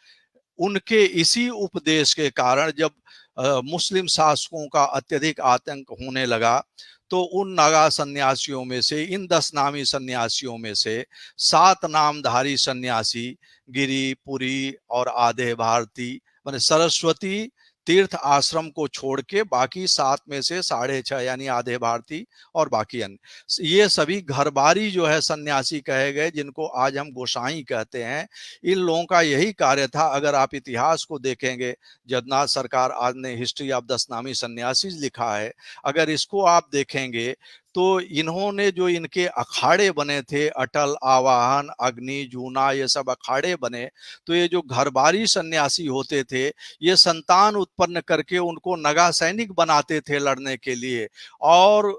B: उनके इसी उपदेश के कारण जब मुस्लिम शासकों का अत्यधिक आतंक होने लगा, तो उन नागा सन्यासियों में से, इन 10 नामी सन्यासियों में से 7 नामधारी सन्यासी, गिरी, पुरी और आधे भारती, माने सरस्वती तीर्थ आश्रम को छोड़ के बाकी 7 में से 6.5 यानी आधे भारतीय और बाकी अन्य, ये सभी घरबारी जो है सन्यासी कहे गए, जिनको आज हम गोसाई कहते हैं। इन लोगों का यही कार्य था। अगर आप इतिहास को देखेंगे, जगन्नाथ सरकार आज ने हिस्ट्री ऑफ दशनामी सन्यासी लिखा है, अगर इसको आप देखेंगे तो इन्होंने जो इनके अखाड़े बने थे, अटल, आवाहन, अग्नि, जूना, ये सब अखाड़े बने, तो ये जो घरबारी सन्यासी होते थे, ये संतान उत्पन्न करके उनको नगा सैनिक बनाते थे लड़ने के लिए, और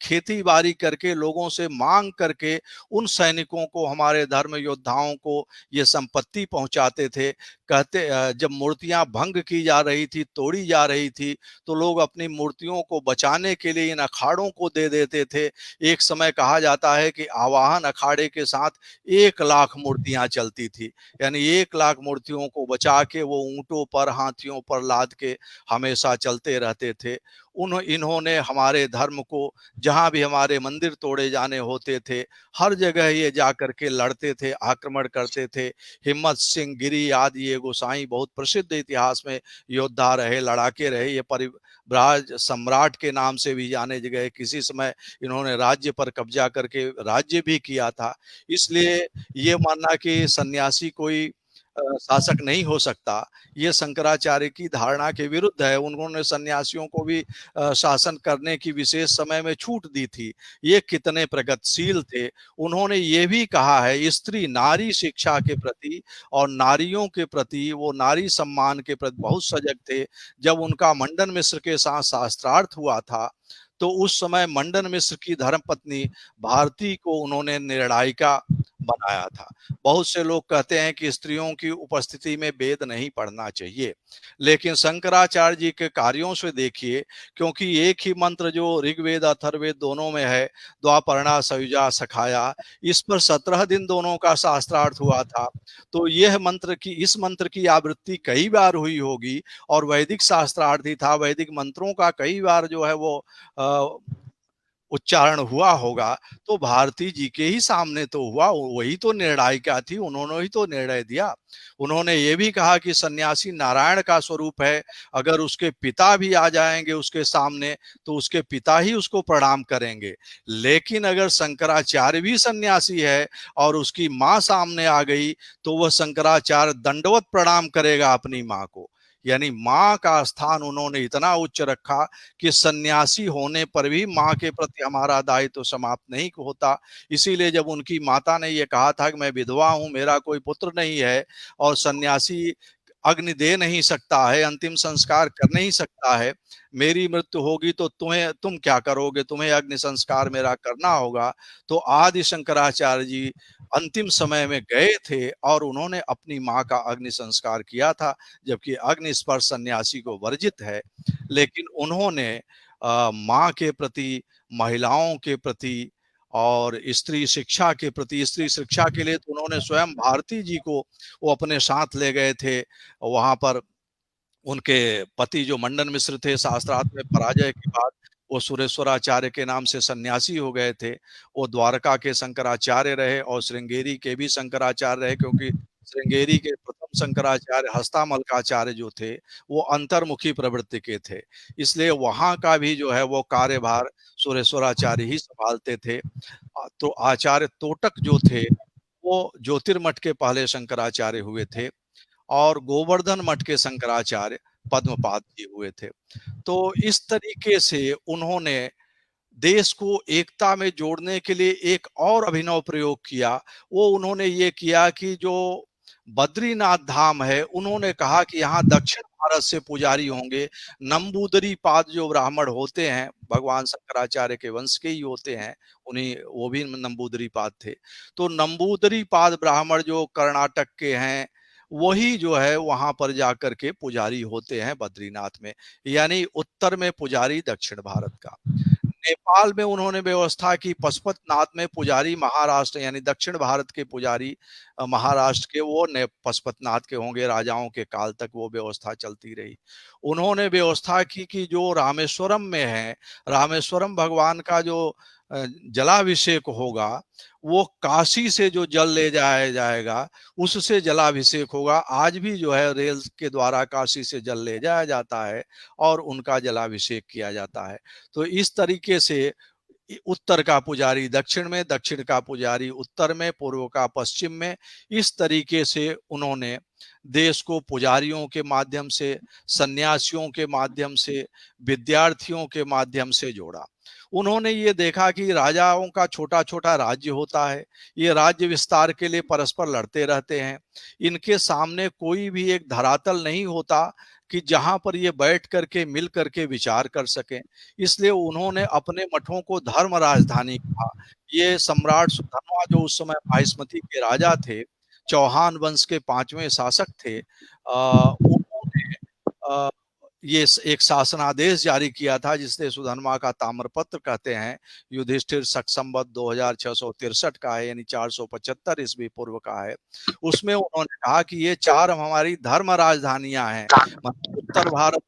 B: खेती बाड़ी करके लोगों से मांग करके उन सैनिकों को, हमारे धर्म योद्धाओं को ये संपत्ति पहुंचाते थे। कहते जब मूर्तियां भंग की जा रही थी, तोड़ी जा रही थी, तो लोग अपनी मूर्तियों को बचाने के लिए इन अखाड़ों को दे देते थे। एक समय कहा जाता है कि आवाहन अखाड़े के साथ 1 लाख मूर्तियां चलती थी, यानी 1 लाख मूर्तियों को बचा के वो ऊंटों पर, हाथियों पर लाद के हमेशा चलते रहते थे। इन्होंने हमारे धर्म को, जहां भी हमारे मंदिर तोड़े जाने होते थे, हर जगह ये जा करके लड़ते थे, आक्रमण करते थे। हिम्मत सिंह गिरी आदि ये गोसाई बहुत प्रसिद्ध इतिहास में योद्धा रहे, लड़ाके रहे। ये परिव्राज सम्राट के नाम से भी जाने गए। किसी समय इन्होंने राज्य पर कब्जा करके राज्य भी किया था। इसलिए ये मानना कि सन्यासी कोई शासक नहीं हो सकता, ये शंकराचार्य की धारणा के विरुद्ध है। उन्होंने सन्यासियों को भी शासन करने की विशेष समय में छूट दी थी। ये कितने प्रगतिशील थे। उन्होंने ये भी कहा है, स्त्री नारी शिक्षा के प्रति और नारियों के प्रति, वो नारी सम्मान के प्रति बहुत सजग थे। जब उनका मंडन मिश्र के साथ शास्त्रार्थ हुआ था, तो उस समय मंडन मिश्र की धर्मपत्नी भारती को उन्होंने निर्णायिका बनाया था। बहुत से लोग कहते हैं कि स्त्रियों की उपस्थिति में वेद नहीं पढ़ना चाहिए, लेकिन शंकराचार्य जी के कार्यों से देखिए, क्योंकि एक ही मंत्र जो ऋग्वेद अथर्ववेद दोनों में है, द्वापर्णा सयुजा सखाया, इस पर 17 दिन दोनों का शास्त्रार्थ हुआ था। तो यह मंत्र की, इस मंत्र की आवृत्ति कई बार हुई होगी, और वैदिक शास्त्रार्थ ही था, वैदिक मंत्रों का कई बार जो है वो उच्चारण हुआ होगा। तो भारती जी के ही सामने तो हुआ, वही तो निर्णायिका थी, उन्होंने ही तो निर्णय दिया। उन्होंने ये भी कहा कि सन्यासी नारायण का स्वरूप है, अगर उसके पिता भी आ जाएंगे उसके सामने, तो उसके पिता ही उसको प्रणाम करेंगे। लेकिन अगर शंकराचार्य भी सन्यासी है और उसकी माँ सामने आ गई, तो वह शंकराचार्य दंडवत प्रणाम करेगा अपनी माँ को। यानी माँ का स्थान उन्होंने इतना उच्च रखा कि सन्यासी होने पर भी माँ के प्रति हमारा दायित्व तो समाप्त नहीं होता। इसीलिए जब उनकी माता ने ये कहा था कि मैं विधवा हूँ, मेरा कोई पुत्र नहीं है, और सन्यासी अग्नि दे नहीं सकता है, अंतिम संस्कार कर नहीं सकता है, मेरी मृत्यु होगी तो तुम क्या करोगे, तुम्हें अग्नि संस्कार मेरा करना होगा। तो आदि शंकराचार्य जी अंतिम समय में गए थे और उन्होंने अपनी माँ का अग्नि संस्कार किया था, जबकि अग्नि स्पर्श सन्यासी को वर्जित है। लेकिन उन्होंने माँ के प्रति, महिलाओं के प्रति और स्त्री शिक्षा के प्रति, स्त्री शिक्षा के लिए तो उन्होंने स्वयं भारती जी को वो अपने साथ ले गए थे। वहां पर उनके पति जो मंडन मिश्र थे, शास्त्रार्थ में पराजय के बाद वो सुरेश्वराचार्य के नाम से सन्यासी हो गए थे। वो द्वारका के शंकराचार्य रहे और श्रृंगेरी के भी शंकराचार्य रहे, क्योंकि श्रृंगेरी के प्रथम शंकराचार्य हस्तामलकाचार्य जो थे, वो अंतर्मुखी प्रवृत्ति के थे। इसलिए वहां का भी जो है वो कार्यभार सुरेश्वराचार्य ही संभालते थे। तो आचार्य तोटक जो थे, वो ज्योतिर्मठ के पहले शंकराचार्य हुए थे, और गोवर्धन मठ के शंकराचार्य पद्मपाद जी हुए थे। तो इस तरीके से उन्होंने देश को एकता में जोड़ने के लिए एक और अभिनव प्रयोग किया। वो उन्होंने ये किया कि जो बद्रीनाथ धाम है, उन्होंने कहा कि यहाँ दक्षिण भारत से पुजारी होंगे। नंबूदरी पाद जो ब्राह्मण होते हैं, भगवान शंकराचार्य के वंश के ही होते हैं, उन्हीं, वो भी नंबूदरी पाद थे। तो नंबूदरी पाद ब्राह्मण जो कर्नाटक के हैं, वही जो है वहां पर जाकर के पुजारी होते हैं बद्रीनाथ में। यानी उत्तर में पुजारी दक्षिण भारत का। नेपाल में उन्होंने व्यवस्था की, पशुपतनाथ में पुजारी महाराष्ट्र, यानी दक्षिण भारत के पुजारी महाराष्ट्र के, वो पशुपतनाथ के होंगे। राजाओं के काल तक वो व्यवस्था चलती रही। उन्होंने व्यवस्था की कि जो रामेश्वरम में है, रामेश्वरम भगवान का जो जलाभिषेक होगा वो काशी से जो जल ले जाया जाएगा उससे जलाभिषेक होगा। आज भी जो है रेल के द्वारा काशी से जल ले जाया जाता है और उनका जलाभिषेक किया जाता है। तो इस तरीके से उत्तर का पुजारी दक्षिण में, दक्षिण का पुजारी उत्तर में, पूर्व का पश्चिम में, इस तरीके से उन्होंने देश को पुजारियों के माध्यम से, सन्यासियों के माध्यम से, विद्यार्थियों के माध्यम से जोड़ा। उन्होंने ये देखा कि राजाओं का छोटा छोटा राज्य होता है, ये राज्य विस्तार के लिए परस्पर लड़ते रहते हैं, इनके सामने कोई भी एक धरातल नहीं होता कि जहां पर ये बैठ करके मिल करके विचार कर सकें। इसलिए उन्होंने अपने मठों को धर्म राजधानी कहा। ये सम्राट सुधर्मा जो उस समय माहिष्मति के राजा थे, चौहान वंश के 5वें शासक थे, उन्होंने अ, ये एक शासनादेश जारी किया था जिसने सुधर्मा का ताम्रपत्र कहते हैं, युधिष्ठिर शक संवत 2663 का है, यानी 475 ईस्वी पूर्व का है। उसमें उन्होंने कहा कि ये चार हमारी धर्म राजधानियां हैं। मतलब उत्तर भारत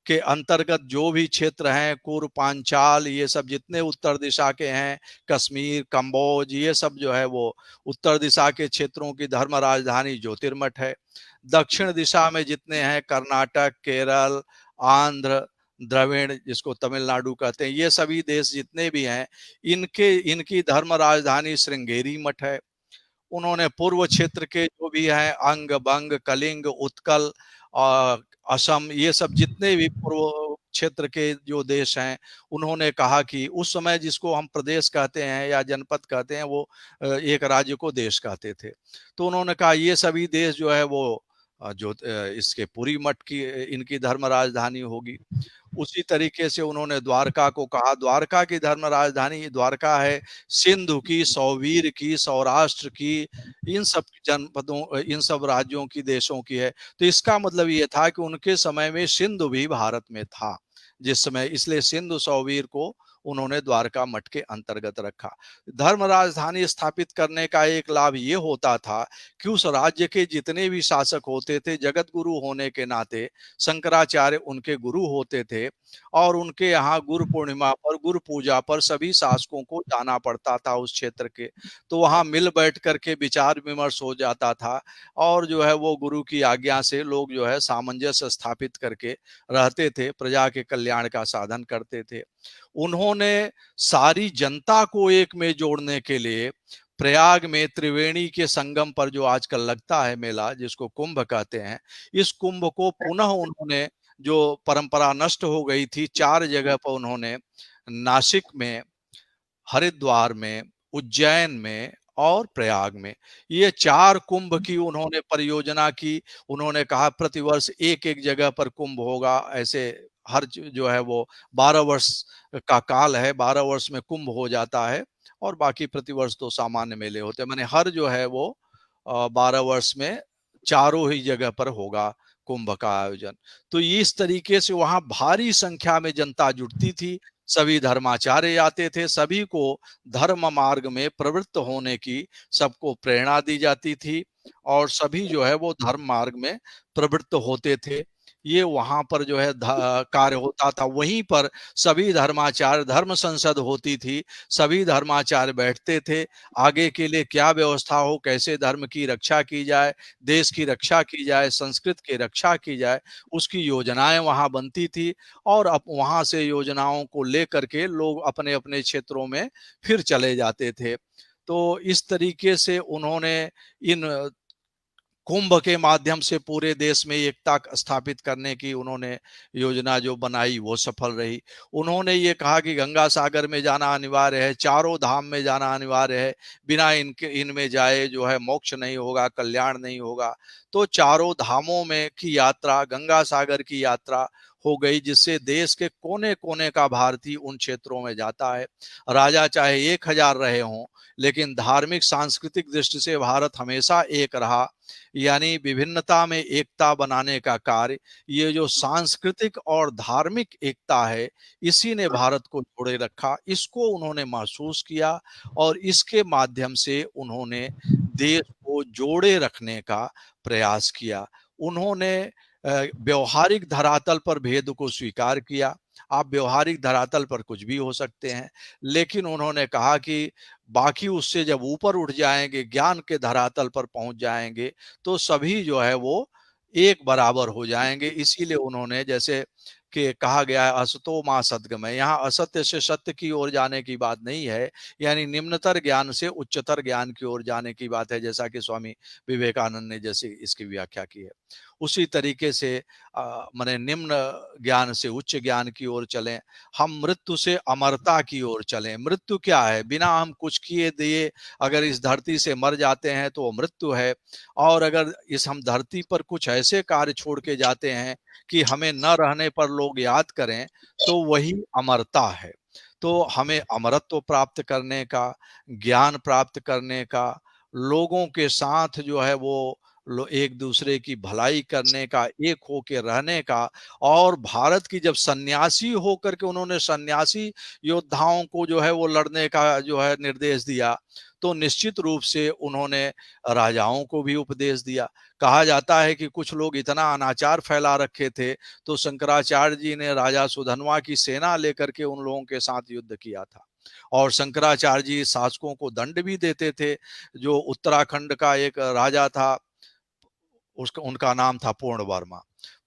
B: के अंतर्गत जो भी क्षेत्र हैं, कुरु पांचाल, ये सब जितने उत्तर दिशा के हैं, कश्मीर, कंबोज, ये सब जो है वो उत्तर दिशा के क्षेत्रों की धर्म राजधानी ज्योतिर्मठ है। दक्षिण दिशा में जितने हैं, कर्नाटक, केरल, आंध्र, द्रविड़ जिसको तमिलनाडु कहते हैं, ये सभी देश जितने भी हैं, इनकी धर्म राजधानी श्रृंगेरी मठ है। उन्होंने पूर्व क्षेत्र के जो भी हैं, अंग, बंग, कलिंग, उत्कल और असम, ये सब जितने भी पूर्व क्षेत्र के जो देश हैं, उन्होंने कहा कि उस समय जिसको हम प्रदेश कहते हैं या जनपद कहते हैं, वो एक राज्य को देश कहते थे। तो उन्होंने कहा ये सभी देश जो है वो इसके पुरी मठ की इनकी धर्म राजधानी होगी। उसी तरीके से उन्होंने द्वारका को कहा, द्वारका की धर्म राजधानी द्वारका है, सिंधु की, सौवीर की, सौराष्ट्र की, इन सब जनपदों, इन सब राज्यों की, देशों की है। तो इसका मतलब ये था कि उनके समय में सिंधु भी भारत में था जिस समय, इसलिए सिंधु सौवीर को उन्होंने द्वारका मठ के अंतर्गत रखा। धर्म राजधानी स्थापित करने का एक लाभ ये होता था कि उस राज्य के जितने भी शासक होते थे, जगत गुरु होने के नाते शंकराचार्य उनके गुरु होते थे, और उनके यहाँ गुरु पूर्णिमा पर, गुरु पूजा पर सभी शासकों को जाना पड़ता था उस क्षेत्र के। तो वहाँ मिल बैठ करके विचार विमर्श हो जाता था, और जो है वो गुरु की आज्ञा से लोग जो है सामंजस्य स्थापित करके रहते थे, प्रजा के कल्याण का साधन करते थे। उन्होंने सारी जनता को एक में जोड़ने के लिए प्रयाग में त्रिवेणी के संगम पर जो आजकल लगता है मेला, जिसको कुंभ कहते हैं, इस कुंभ को पुनः उन्होंने, जो परंपरा नष्ट हो गई थी, 4 जगह पर उन्होंने, नासिक में, हरिद्वार में, उज्जैन में और प्रयाग में, ये 4 कुंभ की उन्होंने परियोजना की। उन्होंने कहा प्रतिवर्ष एक एक जगह पर कुंभ होगा, ऐसे हर जो है वो 12 वर्ष का काल है, 12 वर्ष में कुंभ हो जाता है, और बाकी प्रतिवर्ष तो सामान्य मेले होते हैं। मैंने हर जो है वो 12 वर्ष में चारों ही जगह पर होगा कुंभ का आयोजन। तो इस तरीके से वहां भारी संख्या में जनता जुटती थी, सभी धर्माचार्य आते थे, सभी को धर्म मार्ग में प्रवृत्त होने की सबको प्रेरणा दी जाती थी, और सभी जो है वो धर्म मार्ग में प्रवृत्त होते थे। ये वहां पर जो है कार्य होता था। वहीं पर सभी धर्माचार्य, धर्म संसद होती थी, सभी धर्माचार्य बैठते थे, आगे के लिए क्या व्यवस्था हो, कैसे धर्म की रक्षा की जाए, देश की रक्षा की जाए, संस्कृत की रक्षा की जाए, उसकी योजनाएं वहां बनती थी। और अब वहां से योजनाओं को लेकर के लोग अपने अपने क्षेत्रों में फिर चले जाते थे। तो इस तरीके से उन्होंने इन कुंभ के माध्यम से पूरे देश में एकता स्थापित करने की उन्होंने योजना जो बनाई वो सफल रही। उन्होंने ये कहा कि गंगा सागर में जाना अनिवार्य है, चारों धाम में जाना अनिवार्य है, बिना इनमें जाए जो है मोक्ष नहीं होगा, कल्याण नहीं होगा। तो चारों धामों में की यात्रा, गंगा सागर की यात्रा हो गई, जिससे देश के कोने कोने का भारतीय उन क्षेत्रों में जाता है। राजा चाहे 1000 रहे हों, लेकिन धार्मिक सांस्कृतिक दृष्टि से भारत हमेशा एक रहा, यानी विभिन्नता में एकता बनाने का कार्य, ये जो सांस्कृतिक और धार्मिक एकता है, इसी ने भारत को जोड़े रखा। इसको उन्होंने महसूस किया, और इसके माध्यम से उन्होंने देश को जोड़े रखने का प्रयास किया। उन्होंने व्यवहारिक धरातल पर भेद को स्वीकार किया। आप व्यवहारिक धरातल पर कुछ भी हो सकते हैं, लेकिन उन्होंने कहा कि बाकी उससे जब ऊपर उठ जाएंगे, ज्ञान के धरातल पर पहुंच जाएंगे, तो सभी जो है वो एक बराबर हो जाएंगे। इसीलिए उन्होंने, जैसे कि कहा गया है असतो मा सद्गमय, यहाँ असत्य से सत्य की ओर जाने की बात नहीं है, यानी निम्नतर ज्ञान से उच्चतर ज्ञान की ओर जाने की बात है, जैसा कि स्वामी विवेकानंद ने जैसे इसकी व्याख्या की है। उसी तरीके से माने निम्न ज्ञान से उच्च ज्ञान की ओर चलें, हम मृत्यु से अमरता की ओर चलें। मृत्यु क्या है? बिना हम कुछ किए दिए अगर इस धरती से मर जाते हैं तो वो मृत्यु है, और अगर इस हम धरती पर कुछ ऐसे कार्य छोड़ के जाते हैं कि हमें न रहने पर लोग याद करें, तो वही अमरता है। तो हमें अमरत्व प्राप्त करने का, ज्ञान प्राप्त करने का, लोगों के साथ जो है वो एक दूसरे की भलाई करने का, एक होके रहने का, और भारत की जब सन्यासी होकर के उन्होंने सन्यासी योद्धाओं को जो है वो लड़ने का जो है निर्देश दिया, तो निश्चित रूप से उन्होंने राजाओं को भी उपदेश दिया। कहा जाता है कि कुछ लोग इतना अनाचार फैला रखे थे, तो शंकराचार्य जी ने राजा सुधन्वा की सेना लेकर के उन लोगों के साथ युद्ध किया था। और शंकराचार्य जी शासकों को दंड भी देते थे। जो उत्तराखंड का एक राजा था, उसका उनका नाम था पूर्ण वर्मा।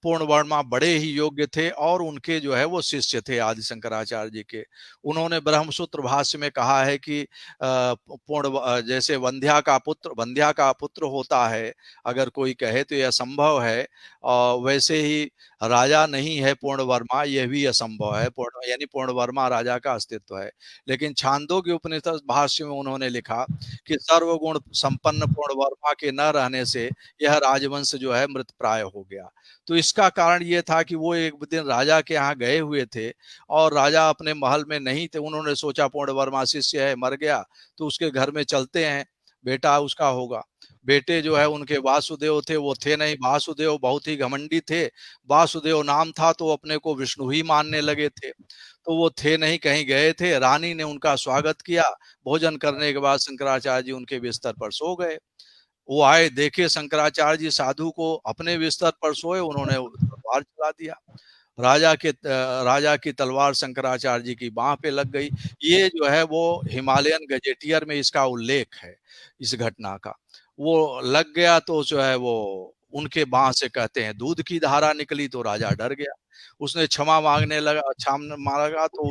B: पूर्ण वर्मा बड़े ही योग्य थे, और उनके जो है वो शिष्य थे आदि शंकराचार्य जी के। उन्होंने ब्रह्मसूत्र भाष्य में कहा है कि जैसे वंध्या का पुत्र होता है, अगर कोई कहे तो यह असंभव है, वैसे ही राजा नहीं है पूर्ण वर्मा, यह भी असंभव है। पूर्ण यानी पूर्ण वर्मा राजा का अस्तित्व है। लेकिन छांदोग्य उपनिषद भाष्य में उन्होंने लिखा कि सर्वगुण संपन्न पूर्ण वर्मा के न रहने से यह राजवंश जो है मृत प्राय हो गया। तो इसका कारण ये था कि वो एक दिन राजा के यहाँ गए हुए थे, और राजा अपने महल में नहीं थे। उन्होंने सोचा पूर्ण वर्मा शिष्य है, मर गया, तो उसके घर में चलते हैं, बेटा उसका होगा। बेटे जो है उनके वासुदेव थे, वो थे नहीं। वासुदेव बहुत ही घमंडी थे, वासुदेव नाम था तो अपने को विष्णु ही मानने लगे थे। तो वो थे नहीं, कहीं गए थे। रानी ने उनका स्वागत किया। भोजन करने के बाद शंकराचार्य जी उनके बिस्तर पर सो गए। वो आए, देखे शंकराचार्य जी साधु को अपने बिस्तर पर सोए, उन्होंने तलवार चला दिया। राजा की तलवार शंकराचार्य जी की बाह पे लग गई। ये जो है वो हिमालयन गजेटियर में इसका उल्लेख है, इस घटना का। वो लग गया तो जो है वो उनके बाह से कहते हैं दूध की धारा निकली, तो राजा डर गया। उसने क्षमा मांगने लगा, क्षमा मांगा, तो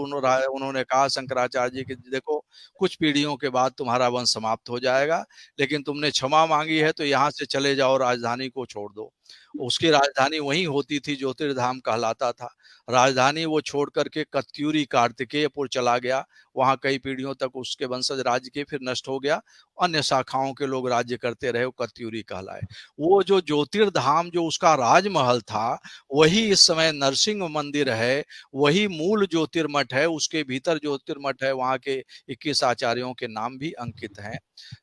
B: उन्होंने कहा शंकराचार्य जी कि देखो, कुछ पीढ़ियों के बाद तुम्हारा वंश समाप्त हो जाएगा, लेकिन तुमने क्षमा मांगी है तो यहाँ से चले जाओ, राजधानी को छोड़ दो। उसकी राजधानी वहीं होती थी, ज्योतिर्धाम कहलाता था। राजधानी वो छोड़ करके कत्यूरी कार्तिकेयपुर चला गया। वहां कई पीढ़ियों तक उसके वंशज राज्य के, फिर नष्ट हो गया। अन्य शाखाओं के लोग राज्य करते रहे, वो कत्यूरी कहलाए। वो जो ज्योतिर्धाम जो उसका राजमहल था, वही इस समय नरसिंह मंदिर है, वही मूल ज्योतिर्मठ है। उसके भीतर ज्योतिर्मठ है, वहां के 21 आचार्यों के नाम भी अंकित हैं।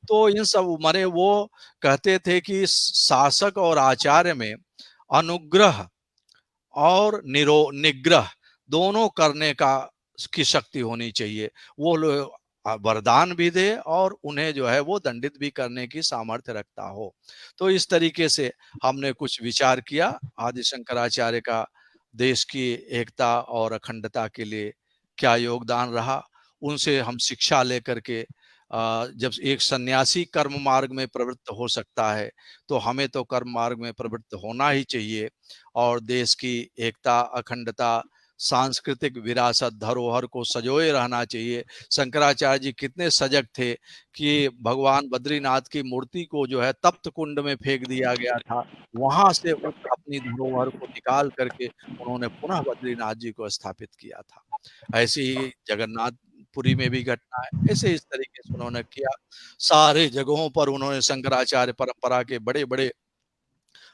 B: तो इन सब माने वो कहते थे कि शासक और आचार्य में अनुग्रह और निग्रह दोनों करने का की शक्ति होनी चाहिए। वो लोग वरदान भी दे और उन्हें जो है वो दंडित भी करने की सामर्थ्य रखता हो। तो इस तरीके से हमने कुछ विचार किया आदि शंकराचार्य का देश की एकता और अखंडता के लिए क्या योगदान रहा। उनसे हम शिक्षा लेकर के जब एक सन्यासी कर्म मार्ग में प्रवृत्त हो सकता है, तो हमें तो कर्म मार्ग में प्रवृत्त होना ही चाहिए, और देश की एकता, अखंडता, सांस्कृतिक विरासत, धरोहर को संजोए रहना चाहिए। शंकराचार्य जी कितने सजग थे कि भगवान बद्रीनाथ की मूर्ति को जो है तप्त कुंड में फेंक दिया गया था, वहां से अपनी धरोहर को निकाल करके उन्होंने पुनः बद्रीनाथ जी को स्थापित किया था। ऐसे ही जगन्नाथपुरी में भी घटना है। ऐसे इस तरीके से उन्होंने किया। सारे जगहों पर उन्होंने शंकराचार्य परंपरा के बड़े बड़े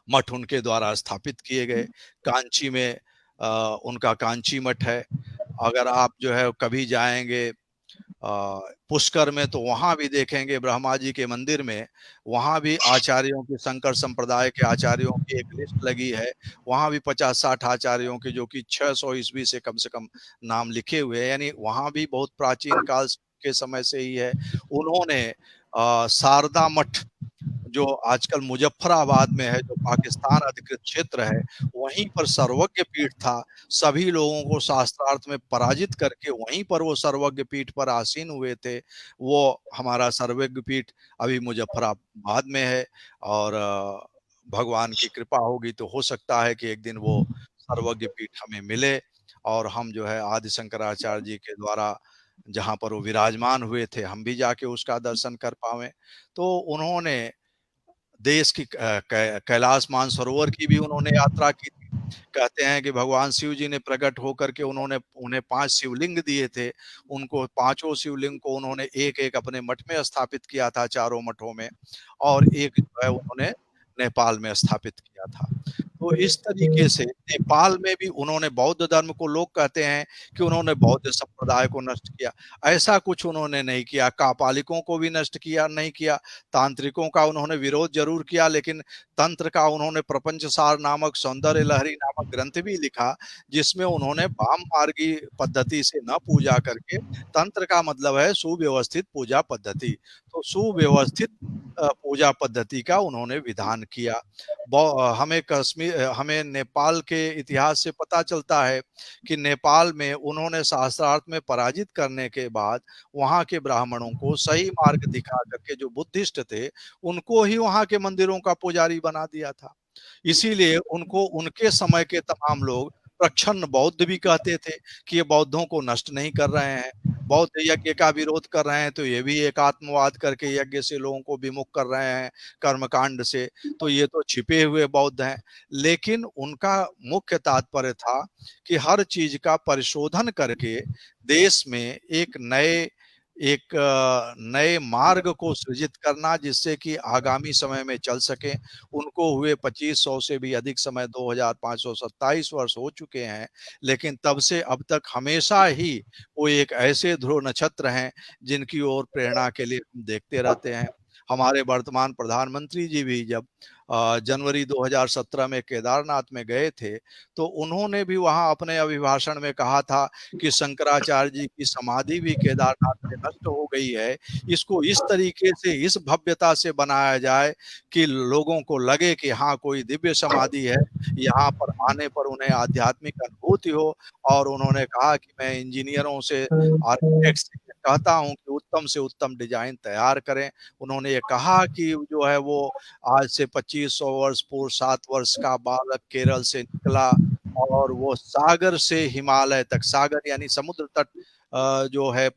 B: मठ उनके द्वारा स्थापित किए गए। कांची में उनका कांची मठ है। अगर आप जो है कभी जाएंगे पुष्कर में, तो वहां भी देखेंगे ब्रह्मा जी के मंदिर में, वहां भी आचार्यों की, शंकर संप्रदाय के आचार्यों की एक लिस्ट लगी है। वहां भी 50-60 आचार्यों के, जो कि 600 ईस्वी से कम नाम लिखे हुए हैं, यानी वहां भी बहुत प्राचीन काल के समय से ही है। उन्होंने शारदा मठ जो आजकल मुजफ्फराबाद में है, जो पाकिस्तान अधिकृत क्षेत्र है, वहीं पर सर्वज्ञ पीठ था। सभी लोगों को शास्त्रार्थ में पराजित करके वहीं पर वो सर्वज्ञ पीठ पर आसीन हुए थे। वो हमारा सर्वज्ञ पीठ अभी मुजफ्फराबाद में है, और भगवान की कृपा होगी तो हो सकता है कि एक दिन वो सर्वज्ञ पीठ हमें मिले, और हम जो है आदि शंकराचार्य जी के द्वारा जहाँ पर वो विराजमान हुए थे, हम भी जाके उसका दर्शन कर पावें। तो उन्होंने देश की कैलाश मानसरोवर की भी उन्होंने यात्रा की थी। कहते हैं कि भगवान शिव जी ने प्रकट होकर के उन्होंने उन्हें 5 शिवलिंग दिए थे। उनको पाँचों शिवलिंग को उन्होंने एक-एक अपने मठ में स्थापित किया था, चारों मठों में, और एक जो है उन्होंने नेपाल में स्थापित किया था। तो इस तरीके से नेपाल में भी उन्होंने बौद्ध धर्म को, लोग कहते हैं कि उन्होंने बौद्ध संप्रदाय को नष्ट किया। ऐसा कुछ उन्होंने नहीं किया। कापालिकों को भी नष्ट किया नहीं किया। तांत्रिकों का उन्होंने विरोध ज़रूर किया, लेकिन तंत्र का उन्होंने प्रपंच सार नामक, सौंदर्य लहरी नामक ग्रंथ भी लिखा, जिसमें उन्होंने वाम मार्गी पद्धति से न पूजा करके, तंत्र का मतलब है सुव्यवस्थित पूजा पद्धति, तो सुव्यवस्थित पूजा पद्धति का उन्होंने विधान किया। हमें नेपाल के इतिहास से पता चलता है कि नेपाल में उन्होंने शास्त्रार्थ में पराजित करने के बाद वहाँ के ब्राह्मणों को सही मार्ग दिखा करके, जो बुद्धिस्ट थे, उनको ही वहाँ के मंदिरों का पुजारी बना दिया था। इसीलिए उनको उनके समय के तमाम लोग प्रच्छन्न बौद्ध भी कहते थे कि ये बौद्धों को नष्ट नहीं कर रहे हैं, बौद्ध यज्ञ का विरोध कर रहे हैं, तो ये भी एक आत्मवाद करके यज्ञ से लोगों को विमुख कर रहे हैं, कर्मकांड से, तो ये तो छिपे हुए बौद्ध हैं। लेकिन उनका मुख्य तात्पर्य था कि हर चीज का परिशोधन करके देश में नए मार्ग को सृजित करना, जिससे कि आगामी समय में चल सके। उनको हुए 2500 से भी अधिक समय, 2527 वर्ष हो चुके हैं, लेकिन तब से अब तक हमेशा ही वो एक ऐसे ध्रुव नक्षत्र हैं जिनकी ओर प्रेरणा के लिए हम देखते रहते हैं। हमारे वर्तमान प्रधानमंत्री जी भी जब जनवरी 2017 में केदारनाथ में गए थे, तो उन्होंने भी वहाँ अपने अभिभाषण में कहा था कि शंकराचार्य जी की समाधि भी केदारनाथ में नष्ट हो गई है। इसको इस तरीके से, इस भव्यता से बनाया जाए कि लोगों को लगे कि हाँ, कोई दिव्य समाधि है, यहाँ पर आने पर उन्हें आध्यात्मिक अनुभूति हो। और उन्होंने कहा कि मैं इंजीनियरों से, आर्किटेक्ट से कहता हूँ कि उत्तम से उत्तम डिजाइन तैयार करें। उन्होंने ये कहा कि जो है वो आज से 2500 वर्ष पूर्व 7 वर्ष का बालक केरल से निकला, और वो सागर से हिमालय तक, सागर यानी समुद्र तट, जो है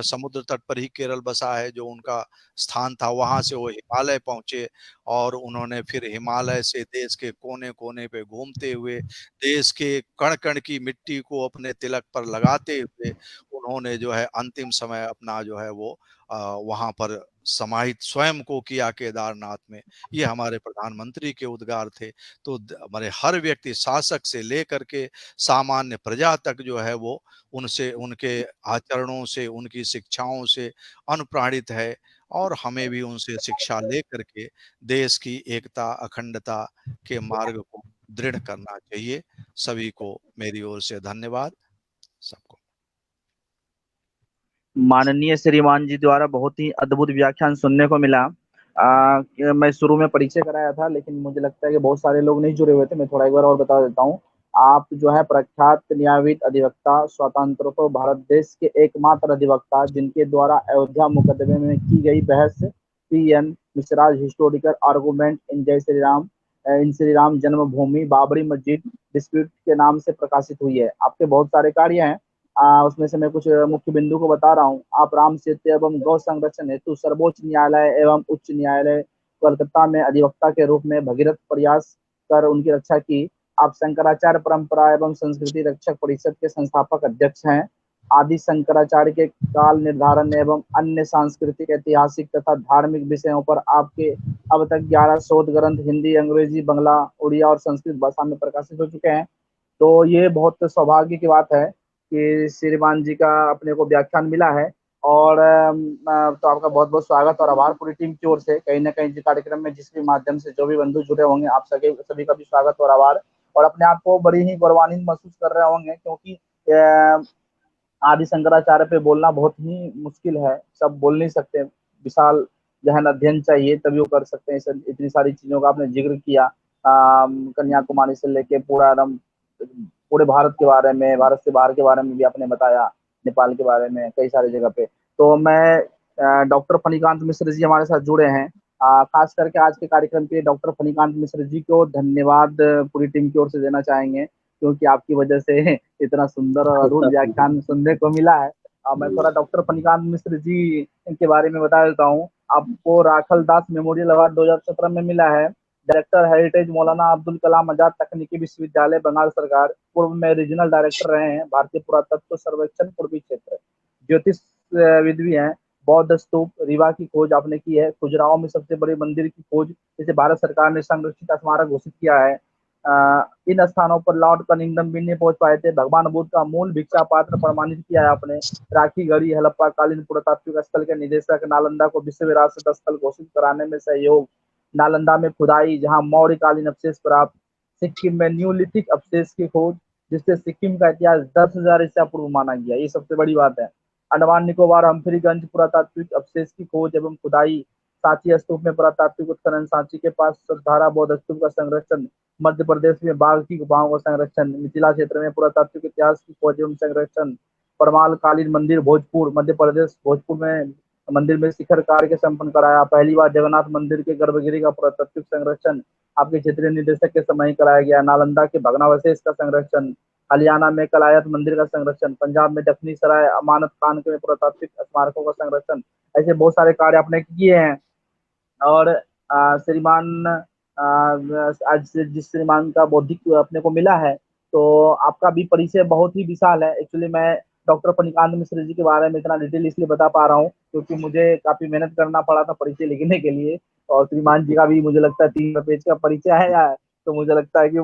B: समुद्र तट पर ही केरल बसा है, जो उनका स्थान था, वहां से वो हिमालय पहुंचे, और उन्होंने फिर हिमालय से देश के कोने कोने पे घूमते हुए, देश के कण कण की मिट्टी को अपने तिलक पर लगाते हुए, उन्होंने जो है अंतिम समय अपना जो है वो वहां पर समाहित स्वयं को किया केदारनाथ में। ये हमारे प्रधानमंत्री के उद्गार थे। तो हमारे हर व्यक्ति, शासक से लेकर के सामान्य प्रजा तक जो है वो उनसे, उनके आचरणों से, उनकी शिक्षाओं से अनुप्राणित है, और हमें भी उनसे शिक्षा लेकर के देश की एकता, अखंडता के मार्ग को दृढ़ करना चाहिए। सभी को मेरी ओर से धन्यवाद। सबको
A: माननीय श्रीमान जी द्वारा बहुत ही अद्भुत व्याख्यान सुनने को मिला। मैं शुरू में परिचय कराया था, लेकिन मुझे लगता है कि बहुत सारे लोग नहीं जुड़े हुए थे। मैं थोड़ा एक बार और बता देता हूँ। आप जो है प्रख्यात न्यायविद, अधिवक्ता, स्वतंत्र भारत देश के एकमात्र अधिवक्ता जिनके द्वारा अयोध्या मुकदमे में की गई बहस P N. Mishra's historical argument in Shri Ram Janmabhoomi Babri मस्जिद डिस्प्यूट के नाम से प्रकाशित हुई है। आपके बहुत सारे कार्य हैं, उसमें से मैं कुछ मुख्य बिंदु को बता रहा हूँ। आप राम सेतु एवं गौ संरक्षण हेतु सर्वोच्च न्यायालय एवं उच्च न्यायालय कोलकाता में अधिवक्ता के रूप में भगीरथ प्रयास कर उनकी रक्षा की। आप शंकराचार्य परंपरा एवं संस्कृति रक्षक परिषद के संस्थापक अध्यक्ष हैं। आदि शंकराचार्य के काल निर्धारण एवं अन्य सांस्कृतिक, ऐतिहासिक तथा धार्मिक विषयों पर आपके अब तक 11 शोध ग्रंथ हिंदी, अंग्रेजी, बांग्ला, उड़िया और संस्कृत भाषा में प्रकाशित हो चुके हैं। तो ये बहुत सौभाग्य की बात है कि श्रीमान जी का अपने को व्याख्यान मिला है। और तो आपका बहुत बहुत स्वागत और आभार पूरी टीम की ओर से। कहीं ना कहीं कार्यक्रम में जिस भी माध्यम से जो भी बंधु जुड़े होंगे, आप सभी का भी स्वागत और आभार। और अपने आप को बड़ी ही गौरवान्वित महसूस कर रहे होंगे, क्योंकि आदि शंकराचार्य पे बोलना बहुत ही मुश्किल है, सब बोल नहीं सकते। विशाल गहन अध्ययन चाहिए तभी वो कर सकते हैं। इतनी सारी चीजों का आपने जिक्र किया, कन्याकुमारी से लेके पूरा एकदम पूरे भारत के बारे में, भारत से बाहर के बारे में भी आपने बताया, नेपाल के बारे में, कई सारी जगह पे। तो मैं डॉक्टर फणिकांत मिश्र जी हमारे साथ जुड़े हैं, खास करके आज के कार्यक्रम के डॉक्टर फणिकांत मिश्र जी को धन्यवाद पूरी टीम की ओर से देना चाहेंगे, क्योंकि आपकी वजह से इतना सुंदर और अद्भुत व्याख्यान सुनने को मिला है। मैं थोड़ा डॉक्टर फणिकांत मिश्र जी के बारे में बता देता हूँ आपको। राखल दास मेमोरियल अवार्ड 2017 में मिला है। डायरेक्टर हेरिटेज मौलाना अब्दुल कलाम आजाद तकनीकी विश्वविद्यालय बंगाल सरकार, पूर्व में रीजनल डायरेक्टर रहे हैं भारतीय पुरातत्व सर्वेक्षण पूर्वी क्षेत्र। ज्योतिष विद भी हैं। बौद्ध स्तूप रीवा की खोज आपने की है। खुजराहो में सबसे बड़े मंदिर की खोज, जिसे भारत सरकार ने संरक्षित स्मारक घोषित किया है। इन स्थानों पर लॉर्ड कनिंगडम भी नहीं पहुंच पाए थे। भगवान बुद्ध का मूल भिक्षा पात्र प्रमाणित किया है आपने। राखी गढ़ी हड़प्पा कालीन पुरातात्विक स्थल के निदेशक, नालंदा को विश्व विरासत स्थल घोषित कराने में सहयोग। नालंदा में खुदाई जहां मौर्य कालीन अवशेष प्राप्त। सिक्किम में न्यूलिथिक अवशेष की खोज, जिससे सिक्किम का इतिहास 10,000 ईसा पूर्व माना गया। ये सबसे बड़ी बात है। अंडमान निकोबार हम्फरीगंज पुरातात्विक अवशेष की खोज एवं खुदाई। सांची स्तूप में पुरातात्विक उत्खनन। सांची के पास सतधारा बौद्ध स्तूप का संरक्षण। मध्य प्रदेश में बाघ की गुफाओं का संरक्षण। मिथिला क्षेत्र में पुरातात्विक इतिहास की खोज एवं संरक्षण। परमाल कालीन मंदिर भोजपुर मध्य प्रदेश। भोजपुर में मंदिर में शिखर कार्य संपन्न कराया। पहली बार जगन्नाथ मंदिर के गर्भगृह का पुरातात्विक संरक्षण आपके क्षेत्रीय निदेशक के समय कराया गया। नालंदा के भग्नावशेष का संरक्षण। हरियाणा में कलायत मंदिर का संरक्षण। पंजाब में दक्षिणी सराय अमानत खान के पुरातात्विक स्मारकों का संरक्षण। ऐसे बहुत सारे कार्य आपने किए हैं। और श्रीमान आज से जिस श्रीमान का बौद्धिक अपने को मिला है, तो आपका भी परिचय बहुत ही विशाल है। एक्चुअली मैं डॉक्टर फणिकांत मिश्र जी के बारे में इतना डिटेल इसलिए बता पा रहा हूँ क्योंकि मुझे काफी मेहनत करना पड़ा था परिचय लिखने के लिए। और श्रीमान जी का भी मुझे लगता है 3 पेज का परिचय है यार, तो मुझे लगता है कि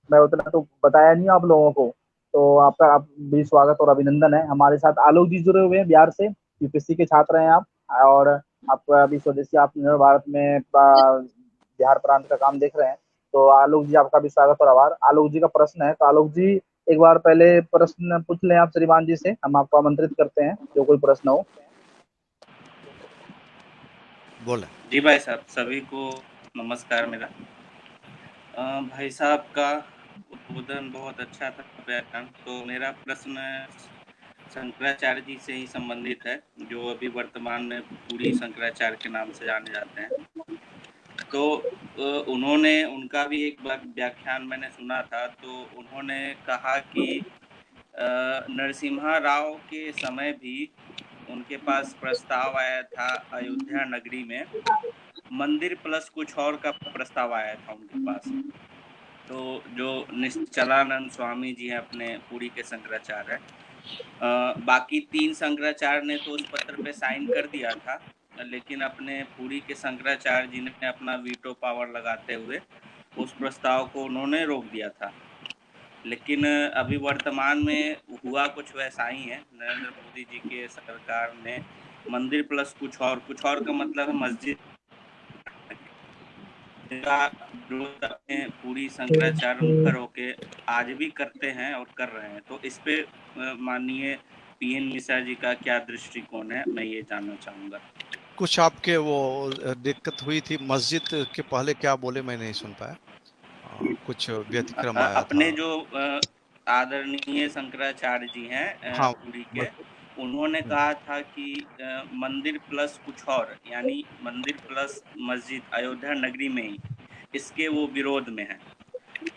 A: मैं उतना तो बताया नहीं आप लोगों को। तो आपका आप भी स्वागत और अभिनंदन है। हमारे साथ आलोक जी जुड़े हुए हैं बिहार से, यूपीएससी के छात्र हैं आप। और आप अभी स्वदेशी आत्मनिर्भर भारत में बिहार प्रांत का काम देख रहे हैं। तो आलोक जी आपका भी स्वागत और आभार। आलोक जी का प्रश्न है, तो आलोक जी एक बार पहले प्रश्न पूछ लें आप श्रीमान जी से, हम आपको आमंत्रित करते हैं जो कोई प्रश्न हो।
B: बोले।
C: जी भाई साहब, सभी को नमस्कार मेरा। भाई साहब का उद्बोधन बहुत अच्छा था, व्याख्यान। तो मेरा प्रश्न शंकराचार्य जी से ही संबंधित है, जो अभी वर्तमान में पुरी शंकराचार्य के नाम से जाने जाते हैं। तो उन्होंने उनका भी एक व्याख्यान मैंने सुना था। तो उन्होंने कहा कि नरसिम्हा राव के समय भी उनके पास प्रस्ताव आया था अयोध्या नगरी में मंदिर प्लस कुछ और का प्रस्ताव आया था उनके पास। तो जो निश्चलानंद स्वामी जी हैं अपने पुरी के शंकराचार्य, बाकी 3 शंकराचार्य ने तो उस पत्र पे साइन कर दिया था, लेकिन अपने पुरी के शंकराचार्य जी ने अपना वीटो पावर लगाते हुए उस प्रस्ताव को उन्होंने रोक दिया था। लेकिन अभी वर्तमान में हुआ कुछ वैसा ही है। नरेंद्र मोदी जी के सरकार ने मंदिर प्लस कुछ और का मतलब है मस्जिद का विरोध अपने पूरी शंकराचार्य मुखर होके आज भी करते हैं और कर रहे हैं। तो इस पे माननीय पीएन मिश्रा जी का क्या दृष्टिकोण है, मैं ये जानना चाहूँगा।
B: कुछ आपके वो दिक्कत हुई थी, मस्जिद के पहले क्या बोले मैं नहीं सुन पाया। कुछ व्यतिक्रम आया था।
C: अपने जो आदरणीय शंकराचार्य जी हैं
B: हाँ,
C: पुरी के,
B: मस्जिद।
C: उन्होंने कहा था कि मंदिर प्लस कुछ और, यानी मंदिर प्लस मस्जिद अयोध्या नगरी में ही, इसके वो विरोध में है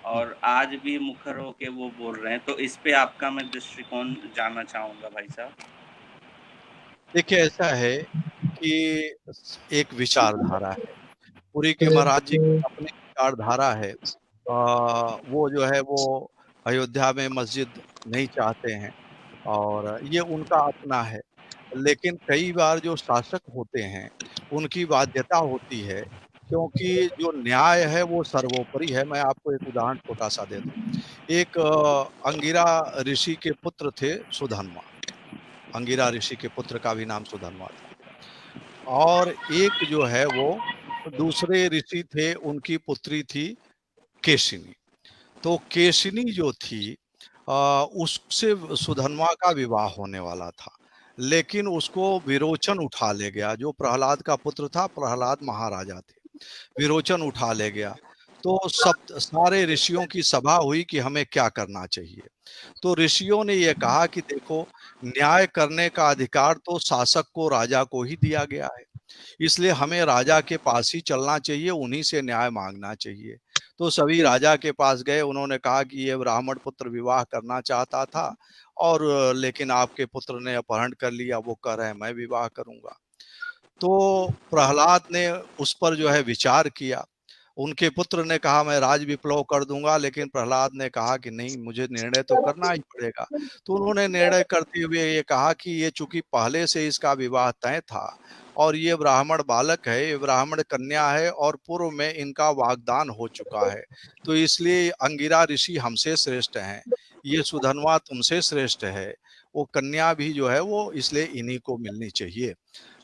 C: और आज भी मुखर होके वो बोल रहे हैं। तो इस पे आपका मैं दृष्टिकोण जानना चाहूंगा भाई साहब।
B: देखिए, ऐसा है कि एक विचारधारा है। पुरी के महाराज जी की अपनी विचारधारा है। वो जो है वो अयोध्या में मस्जिद नहीं चाहते हैं और ये उनका अपना है। लेकिन कई बार जो शासक होते हैं, उनकी बाध्यता होती है, क्योंकि जो न्याय है वो सर्वोपरि है। मैं आपको एक उदाहरण छोटा-सा दे दूँ। एक अंगिरा ऋषि के पुत्र थे सुधन्वा। अंगिरा ऋषि के पुत्र का भी नाम सुधन्वा था। और एक जो है वो दूसरे ऋषि थे, उनकी पुत्री थी केशिनी। तो केशिनी जो थी, उससे सुधन्वा का विवाह होने वाला था। लेकिन उसको विरोचन उठा ले गया। जो प्रहलाद का पुत्र था, प्रहलाद महाराजा थे, विरोचन उठा ले गया। तो सब सारे ऋषियों की सभा हुई कि हमें क्या करना चाहिए। तो ऋषियों ने यह कहा कि देखो, न्याय करने का अधिकार तो शासक को, राजा को ही दिया गया है, इसलिए हमें राजा के पास ही चलना चाहिए, उन्हीं से न्याय मांगना चाहिए। तो सभी राजा के पास गए। उन्होंने कहा कि ये ब्राह्मण पुत्र विवाह करना चाहता था, और लेकिन आपके पुत्र ने अपहरण कर लिया, वो कह रहे हैं मैं विवाह करूंगा। तो प्रहलाद ने उस पर जो है विचार किया। उनके पुत्र ने कहा मैं राज विप्लव कर दूंगा, लेकिन प्रहलाद ने कहा कि नहीं, मुझे निर्णय तो करना ही पड़ेगा। तो उन्होंने निर्णय करते हुए ये कहा कि ये चूंकि पहले से इसका विवाह तय था, और ये ब्राह्मण बालक है, ये ब्राह्मण कन्या है, और पूर्व में इनका वाग्दान हो चुका है, तो इसलिए अंगिरा ऋषि हमसे श्रेष्ठ हैं, ये सुधनवा तुमसे श्रेष्ठ है, वो कन्या भी जो है वो इसलिए इन्हीं को मिलनी चाहिए।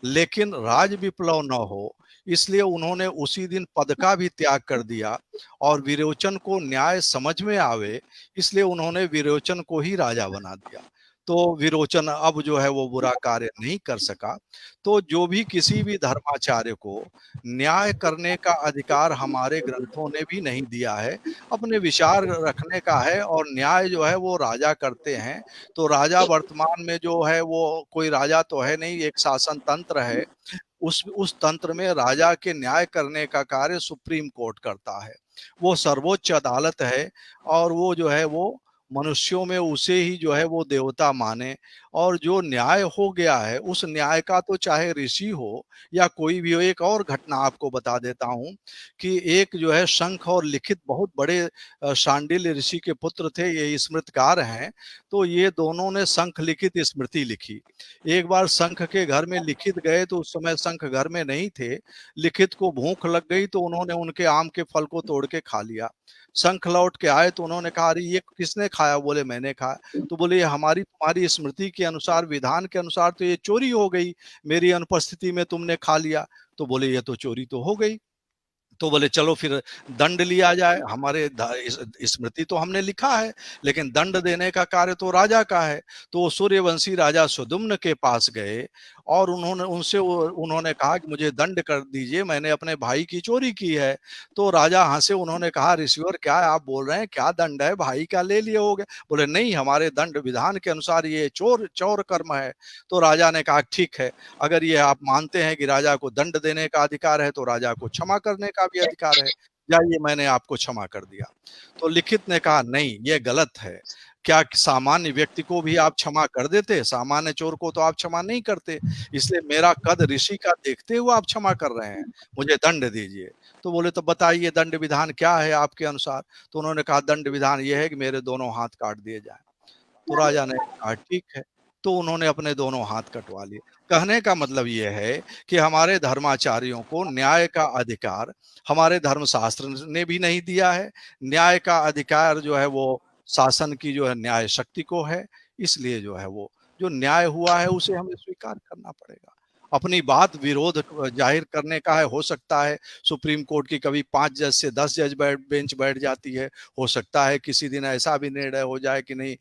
B: लेकिन राज विप्लव न हो, इसलिए उन्होंने उसी दिन पद का भी त्याग कर दिया, और विरोचन को न्याय समझ में आवे, इसलिए उन्होंने विरोचन को ही राजा बना दिया। तो विरोचन अब जो है वो बुरा कार्य नहीं कर सका। तो जो भी किसी भी धर्माचार्य को न्याय करने का अधिकार हमारे ग्रंथों ने भी नहीं दिया है, अपने विचार रखने का है, और न्याय जो है वो राजा करते हैं। तो राजा वर्तमान में जो है वो कोई राजा तो है नहीं, एक शासन तंत्र है। उस तंत्र में राजा के न्याय करने का कार्य सुप्रीम कोर्ट करता है, वो सर्वोच्च अदालत है, और वो जो है वो मनुष्यों में उसे ही जो है वो देवता माने। और जो न्याय हो गया है, उस न्याय का तो चाहे ऋषि हो या कोई भी हो। एक और घटना आपको बता देता हूँ कि एक जो है शंख और लिखित बहुत बड़े शांडिल्य ऋषि के पुत्र थे, ये स्मृतकार हैं। तो ये दोनों ने शंख लिखित स्मृति लिखी। एक बार शंख के घर में लिखित गए, तो उस समय शंख घर में नहीं थे। लिखित को भूख लग गई, तो उन्होंने उनके आम के फल को तोड़ के खा लिया। शंख लौट के आए तो उन्होंने कहा अरे ये किसने खाया? बोले मैंने खाया। तो बोले ये हमारी तुम्हारी स्मृति के अनुसार, विधान के अनुसार तो ये चोरी हो गई, मेरी अनुपस्थिति में तुमने खा लिया। तो बोले ये तो चोरी तो हो गई। तो बोले चलो फिर दंड लिया जाए, हमारे स्मृति तो हमने लिखा है, लेकिन दंड देने का कार्य तो राजा का है। तो वो सूर्यवंशी राजा सुदुम्न के पास गए, और उन्होंने कहा कि मुझे दंड कर दीजिए, मैंने अपने भाई की चोरी की है। तो राजा हंसे, उन्होंने कहा ऋषिवर क्या आप बोल रहे हैं, क्या दंड है, भाई का ले लिए होगे? बोले नहीं, हमारे दंड विधान के अनुसार ये चोर चौर कर्म है। तो राजा ने कहा ठीक है, अगर ये आप मानते हैं कि राजा को दंड देने का अधिकार है, तो राजा को क्षमा करने का भी अधिकार है, जाइए मैंने आपको क्षमा कर दिया। तो लिखित ने कहा नहीं, ये गलत है। क्या सामान्य व्यक्ति को भी आप क्षमा कर देते? सामान्य चोर को तो आप क्षमा नहीं करते, इसलिए मेरा कद ऋषि का देखते हुए आप क्षमा कर रहे हैं, मुझे दंड दीजिए। तो बोले तो बताइए दंड विधान क्या है आपके अनुसार? तो उन्होंने कहा दंड विधान ये है कि मेरे दोनों हाथ काट दिए जाए। तो राजा ने कहा ठीक है। तो उन्होंने अपने दोनों हाथ कटवा लिए। कहने का मतलब ये है कि हमारे धर्माचार्यों को न्याय का अधिकार हमारे धर्मशास्त्र ने भी नहीं दिया है। न्याय का अधिकार जो है वो शासन की जो है न्याय शक्ति को है। इसलिए जो है वो जो न्याय हुआ है उसे हमें स्वीकार करना पड़ेगा। अपनी बात विरोध जाहिर करने का है, हो सकता है सुप्रीम कोर्ट की कभी 5 जज से 10 जज बेंच बैठ जाती है। हो सकता है किसी दिन ऐसा भी निर्णय हो जाए कि नहीं,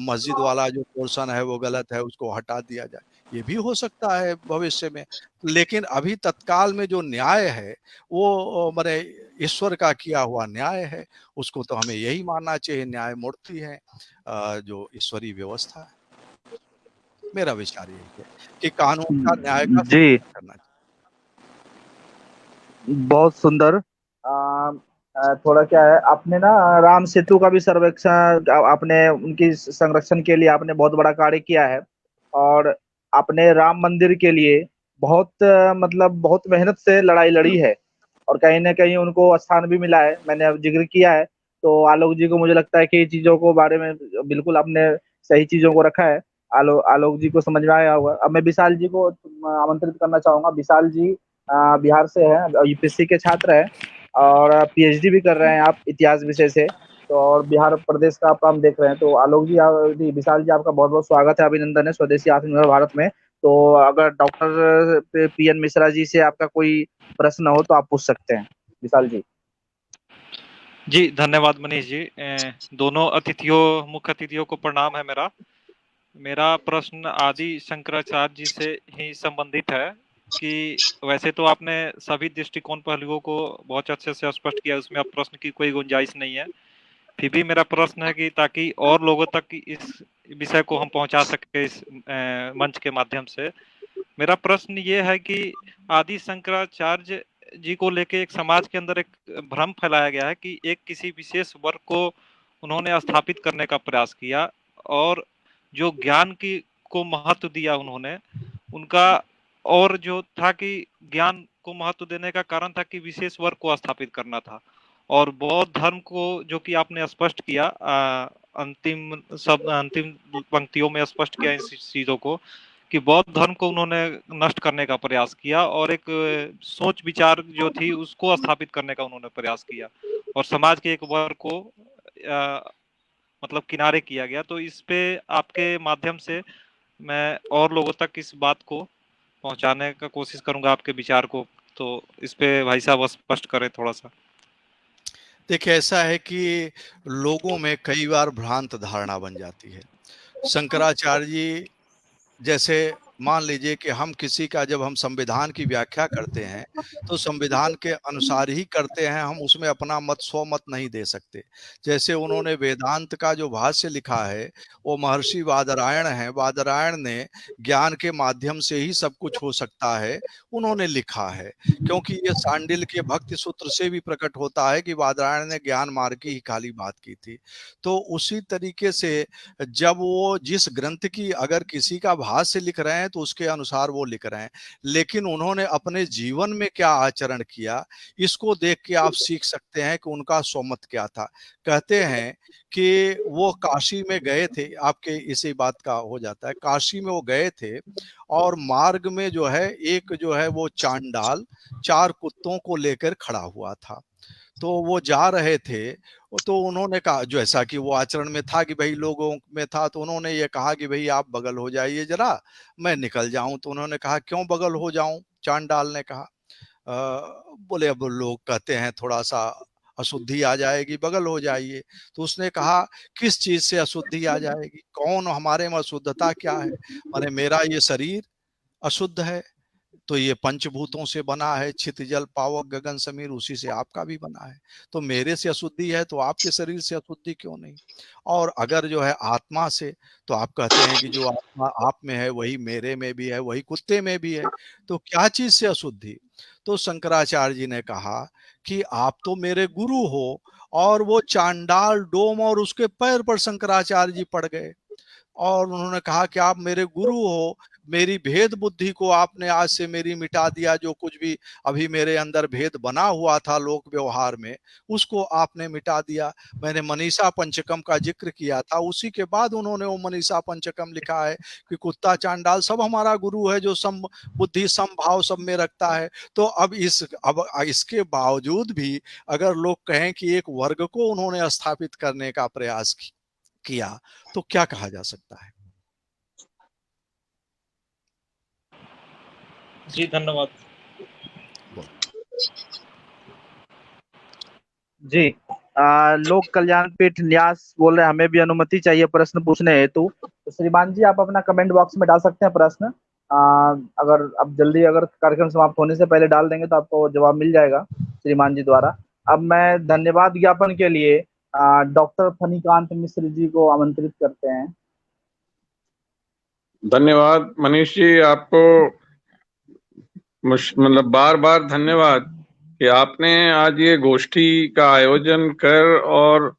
B: मस्जिद वाला जो पोर्शन है वो गलत है, उसको हटा दिया जाए। ये भी हो सकता है भविष्य में। लेकिन अभी तत्काल में जो न्याय है वो माने ईश्वर का किया हुआ न्याय है, उसको तो हमें यही मानना चाहिए। न्यायमूर्ति है जो ईश्वरीय व्यवस्था है। मेरा विचार यही है कि कानून का, न्याय का
A: जी,
B: सम्मान करना चाहिए।
A: बहुत सुंदर। थोड़ा क्या है, आपने ना राम सेतु का भी सर्वेक्षण, आपने उनकी संरक्षण के लिए आपने बहुत बड़ा कार्य किया है। और आपने राम मंदिर के लिए बहुत मतलब बहुत मेहनत से लड़ाई लड़ी है, और कहीं ना कहीं उनको स्थान भी मिला है, मैंने अब जिक्र किया है। तो आलोक जी को मुझे लगता है कि चीजों को बारे में बिल्कुल आपने सही चीजों को रखा है। आलोक जी को समझ में आया होगा। अब मैं विशाल जी को आमंत्रित करना चाहूंगा। विशाल जी बिहार से हैं, यूपीएससी के छात्र हैं, और पीएचडी भी कर रहे हैं आप इतिहास विषय से। तो और बिहार प्रदेश का आप काम देख रहे हैं। तो आलोक जी, जी विशाल जी, आपका बहुत बहुत स्वागत है, अभिनंदन है स्वदेशी आत्मनिर्भर भारत में। तो अगर डॉक्टर पीएन मिश्रा जी से आपका कोई प्रश्न हो तो आप पूछ सकते हैं, विशाल जी।
D: जी धन्यवाद मनीष जी। दोनों अतिथियों, मुख्य अतिथियों को प्रणाम है मेरा। मेरा प्रश्न आदि शंकराचार्य जी से ही संबंधित है कि वैसे तो आपने सभी दृष्टिकोण पहलुओं को बहुत अच्छे से स्पष्ट किया, उसमें अब प्रश्न की कोई गुंजाइश नहीं है। फिर भी मेरा प्रश्न है कि ताकि और लोगों तक इस विषय को हम पहुंचा सके इस मंच के माध्यम से, मेरा प्रश्न ये है कि आदि शंकराचार्य जी को लेके एक समाज के अंदर एक भ्रम फैलाया गया है कि एक किसी विशेष वर्ग को उन्होंने स्थापित करने का प्रयास किया और जो ज्ञान की को महत्व दिया उन्होंने, उनका और जो था कि ज्ञान को महत्व देने का कारण था कि विशेष वर्ग को स्थापित करना था। और बौद्ध धर्म को जो कि आपने स्पष्ट किया अंतिम पंक्तियों में स्पष्ट किया इन चीजों को कि बौद्ध धर्म को उन्होंने नष्ट करने का प्रयास किया और एक सोच विचार जो थी उसको स्थापित करने का उन्होंने प्रयास किया और समाज के एक वर्ग को मतलब किनारे किया गया। तो इस पे आपके माध्यम से मैं और लोगों तक इस बात को पहुंचाने का कोशिश करूंगा, आपके विचार को। तो इस पे भाई साहब स्पष्ट करें थोड़ा सा।
B: देखिए, ऐसा है कि लोगों में कई बार भ्रांत धारणा बन जाती है। शंकराचार्य जी जैसे मान लीजिए कि हम किसी का जब हम संविधान की व्याख्या करते हैं तो संविधान के अनुसार ही करते हैं, हम उसमें अपना मत स्वमत नहीं दे सकते। जैसे उन्होंने वेदांत का जो भाष्य लिखा है वो महर्षि बादरायण है, बादरायण ने ज्ञान के माध्यम से ही सब कुछ हो सकता है उन्होंने लिखा है, क्योंकि ये सांडिल्य के भक्ति सूत्र से भी प्रकट होता है कि बादरायण ने ज्ञान मार्ग की ही खाली बात की थी। तो उसी तरीके से जब वो जिस ग्रंथ की अगर किसी का भाष्य लिख रहे हैं तो उसके अनुसार वो लिख रहे हैं, लेकिन उन्होंने अपने जीवन में क्या आचरण किया इसको देख के आप सीख सकते हैं कि उनका स्वमत क्या था। कहते हैं कि वो काशी में गए थे, आपके इसी बात का हो जाता है, काशी में वो गए थे और मार्ग में जो है एक जो है वो चांडाल 4 कुत्तों को लेकर खड़ा हुआ था। तो वो जा रहे थे तो उन्होंने कहा, जैसा कि वो आचरण में था कि भाई लोगों में था, तो उन्होंने ये कहा कि भाई आप बगल हो जाइए जरा, मैं निकल जाऊं। तो उन्होंने कहा क्यों बगल हो जाऊं? चांडाल ने कहा बोले अब लोग कहते हैं थोड़ा सा अशुद्धि आ जाएगी, बगल हो जाइए। तो उसने कहा किस चीज से अशुद्धि आ जाएगी? कौन हमारे में अशुद्धता क्या है? माने मेरा ये शरीर अशुद्ध है तो ये पंचभूतों से बना है, छित जल पावक गगन समीर, उसी से आपका भी बना है। तो मेरे से अशुद्धि है तो आपके शरीर से अशुद्धि क्यों नहीं? और अगर जो है आत्मा से, तो आप कहते हैं कि जो आत्मा आप में है वही मेरे में भी है, वही कुत्ते में भी है, तो क्या चीज से अशुद्धि? तो शंकराचार्य जी ने कहा कि आप तो मेरे गुरु हो। और वो चांडाल डोम और उसके पैर पर शंकराचार्य जी पड़ गए और उन्होंने कहा कि आप मेरे गुरु हो, मेरी भेद बुद्धि को आपने आज से मेरी मिटा दिया, जो कुछ भी अभी मेरे अंदर भेद बना हुआ था लोक व्यवहार में उसको आपने मिटा दिया। मैंने मनीषा पंचकम का जिक्र किया था, उसी के बाद उन्होंने वो मनीषा पंचकम लिखा है कि कुत्ता चांडाल सब हमारा गुरु है जो सम बुद्धि समभाव सब में रखता है। तो अब इसके बावजूद भी अगर लोग कहें कि एक वर्ग को उन्होंने स्थापित करने का प्रयास किया तो क्या कहा जा सकता है?
D: जी धन्यवाद।
A: जी लोक कल्याण पीठ न्यास बोल रहे हैं हमें भी अनुमति चाहिए प्रश्न पूछने हेतु। तो श्रीमान जी आप अपना कमेंट बॉक्स में डाल सकते हैं प्रश्न। अगर आप जल्दी अगर कार्यक्रम समाप्त होने से पहले डाल देंगे तो आपको जवाब मिल जाएगा श्रीमान जी द्वारा। अब मैं धन्यवाद ज्ञापन के लिए डॉक्टर फणिकांत मिश्र जी को आमंत्रित करते हैं।
E: धन्यवाद मनीष जी, आपको मतलब बार बार धन्यवाद कि आपने आज ये गोष्ठी का आयोजन कर और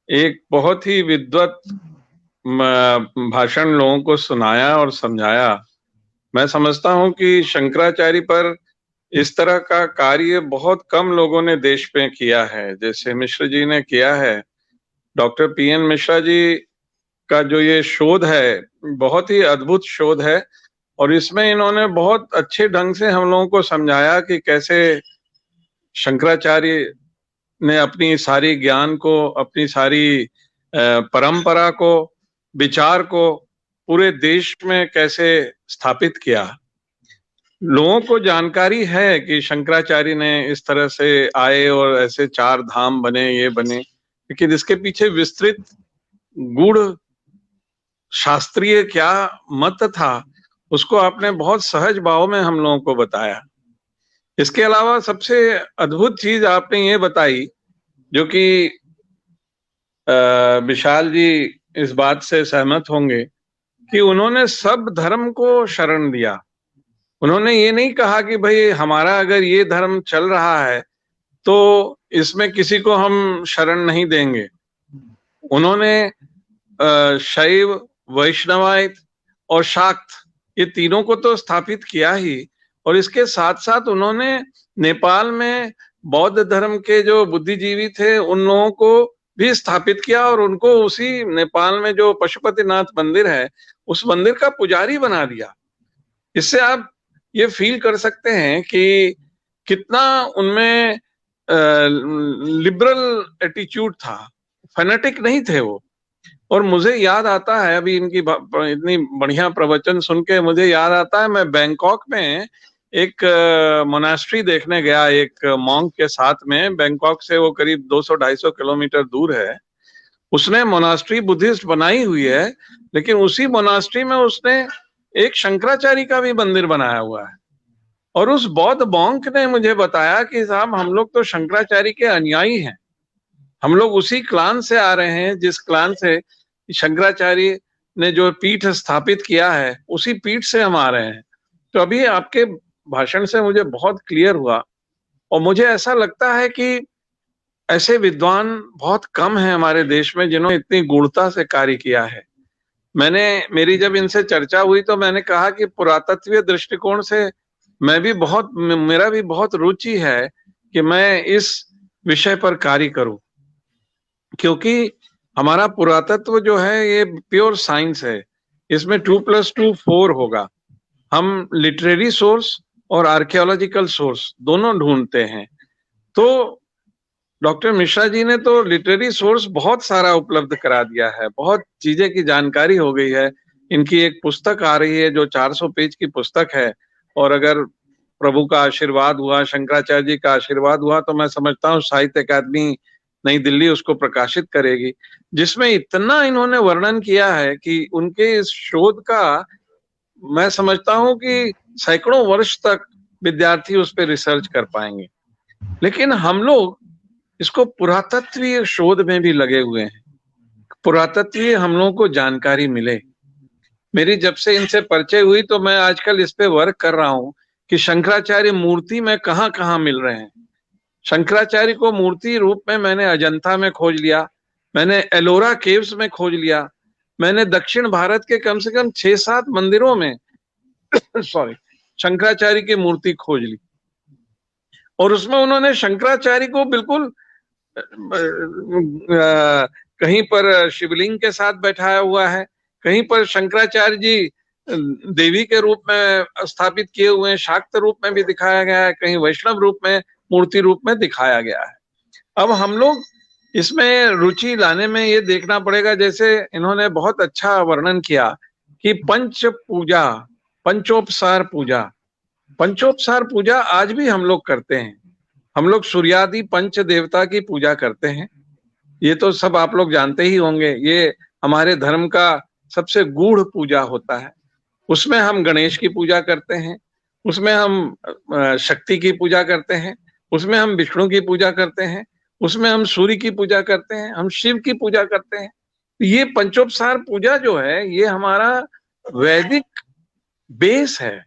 E: एक बहुत ही विद्वत भाषण लोगों को सुनाया और समझाया। मैं समझता हूं कि शंकराचार्य पर इस तरह का कार्य बहुत कम लोगों ने देश पे किया है, जैसे मिश्र जी ने किया है। डॉक्टर पीएन मिश्रा जी का जो ये शोध है बहुत ही अद्भुत शोध है और इसमें इन्होंने बहुत अच्छे ढंग से हम लोगों को समझाया कि कैसे शंकराचार्य ने अपनी सारी ज्ञान को, अपनी सारी परंपरा को, विचार को पूरे देश में कैसे स्थापित किया। लोगों को जानकारी है कि शंकराचार्य ने इस तरह से आए और ऐसे 4 धाम बने, ये बने, लेकिन इसके पीछे विस्तृत गूढ़ शास्त्रीय क्या मत था उसको आपने बहुत सहज भाव में हम लोगों को बताया। इसके अलावा सबसे अद्भुत चीज आपने ये बताई, जो कि विशाल जी इस बात से सहमत होंगे, कि उन्होंने सब धर्म को शरण दिया। उन्होंने ये नहीं कहा कि भाई हमारा अगर ये धर्म चल रहा है तो इसमें किसी को हम शरण नहीं देंगे। उन्होंने शैव, वैष्णवायत और शाक्त ये तीनों को तो स्थापित किया ही, और इसके साथ साथ उन्होंने नेपाल में बौद्ध धर्म के जो बुद्धिजीवी थे उन लोगों को भी स्थापित किया, और उनको उसी नेपाल में जो पशुपतिनाथ मंदिर है उस मंदिर का पुजारी बना दिया। इससे आप ये फील कर सकते हैं कि कितना उनमें लिबरल एटीट्यूड था, फैनेटिक नहीं थे वो। और मुझे याद आता है, अभी इनकी इतनी बढ़िया प्रवचन सुन के मुझे याद आता है, मैं बैंकॉक में एक मोनास्ट्री देखने गया एक मॉन्क के साथ में। बैंकॉक से वो करीब 200-250 किलोमीटर दूर है। उसने मोनास्ट्री बुद्धिस्ट बनाई हुई है, लेकिन उसी मोनास्ट्री में उसने एक शंकराचार्य का भी मंदिर बनाया हुआ है। और उस बौद्ध मॉन्क ने मुझे बताया कि साहब हम लोग तो शंकराचार्य के अनुयायी हैं, हम लोग उसी क्लान से आ रहे हैं जिस क्लान से शंकराचार्य ने जो पीठ स्थापित किया है उसी पीठ से हम आ रहे हैं। तो अभी आपके भाषण से मुझे बहुत क्लियर हुआ, और मुझे ऐसा लगता है कि ऐसे विद्वान बहुत कम हैं हमारे देश में जिन्होंने इतनी गूढ़ता से कार्य किया है। मेरी जब इनसे चर्चा हुई तो मैंने कहा कि पुरातत्वीय दृष्टिकोण से मेरा भी बहुत रुचि है कि मैं इस विषय पर कार्य करूं, क्योंकि हमारा पुरातत्व जो है ये प्योर साइंस है। इसमें 2+2 4 होगा। हम लिटरेरी सोर्स और आर्कियोलॉजिकल सोर्स दोनों ढूंढते हैं। तो डॉक्टर मिश्रा जी ने तो लिटरेरी सोर्स बहुत सारा उपलब्ध करा दिया है, बहुत चीजें की जानकारी हो गई है। इनकी एक पुस्तक आ रही है जो 400 पेज की पुस्तक है, और अगर प्रभु का आशीर्वाद हुआ, शंकराचार्य जी का आशीर्वाद हुआ, तो मैं समझता हूँ साहित्य अकादमी नई दिल्ली उसको प्रकाशित करेगी, जिसमें इतना इन्होंने वर्णन किया है कि उनके इस शोध का मैं समझता हूं कि सैकड़ों वर्ष तक विद्यार्थी उस पर रिसर्च कर पाएंगे। लेकिन हम लोग इसको पुरातत्वीय शोध में भी लगे हुए हैं, पुरातत्वीय हम लोगों को जानकारी मिले। मेरी जब से इनसे परिचय हुई तो मैं आजकल इस पे वर्क कर रहा हूं कि शंकराचार्य मूर्ति में कहां कहां मिल रहे हैं। शंकराचार्य को मूर्ति रूप में मैंने अजंता में खोज लिया, मैंने एलोरा केव्स में खोज लिया, मैंने दक्षिण भारत के कम से कम 6-7 मंदिरों में शंकराचार्य की मूर्ति खोज ली, और उसमें उन्होंने शंकराचार्य को बिल्कुल कहीं पर शिवलिंग के साथ बैठाया हुआ है, कहीं पर शंकराचार्य जी देवी के रूप में स्थापित किए हुए हैं, शाक्त रूप में भी दिखाया गया है, कहीं वैष्णव रूप में, मूर्ति रूप में दिखाया गया है। अब हम लोग इसमें रुचि लाने में ये देखना पड़ेगा, जैसे इन्होंने बहुत अच्छा वर्णन किया कि पंचोपसार पूजा आज भी हम लोग करते हैं। हम लोग सूर्यादि पंच देवता की पूजा करते हैं, ये तो सब आप लोग जानते ही होंगे। ये हमारे धर्म का सबसे गूढ़ पूजा होता है। उसमें हम गणेश की पूजा करते हैं, उसमें हम शक्ति की पूजा करते हैं, उसमें हम विष्णु की पूजा करते हैं, उसमें हम सूर्य की पूजा करते हैं, हम शिव की पूजा करते हैं। ये पंचोपसार पूजा जो है ये हमारा वैदिक बेस है,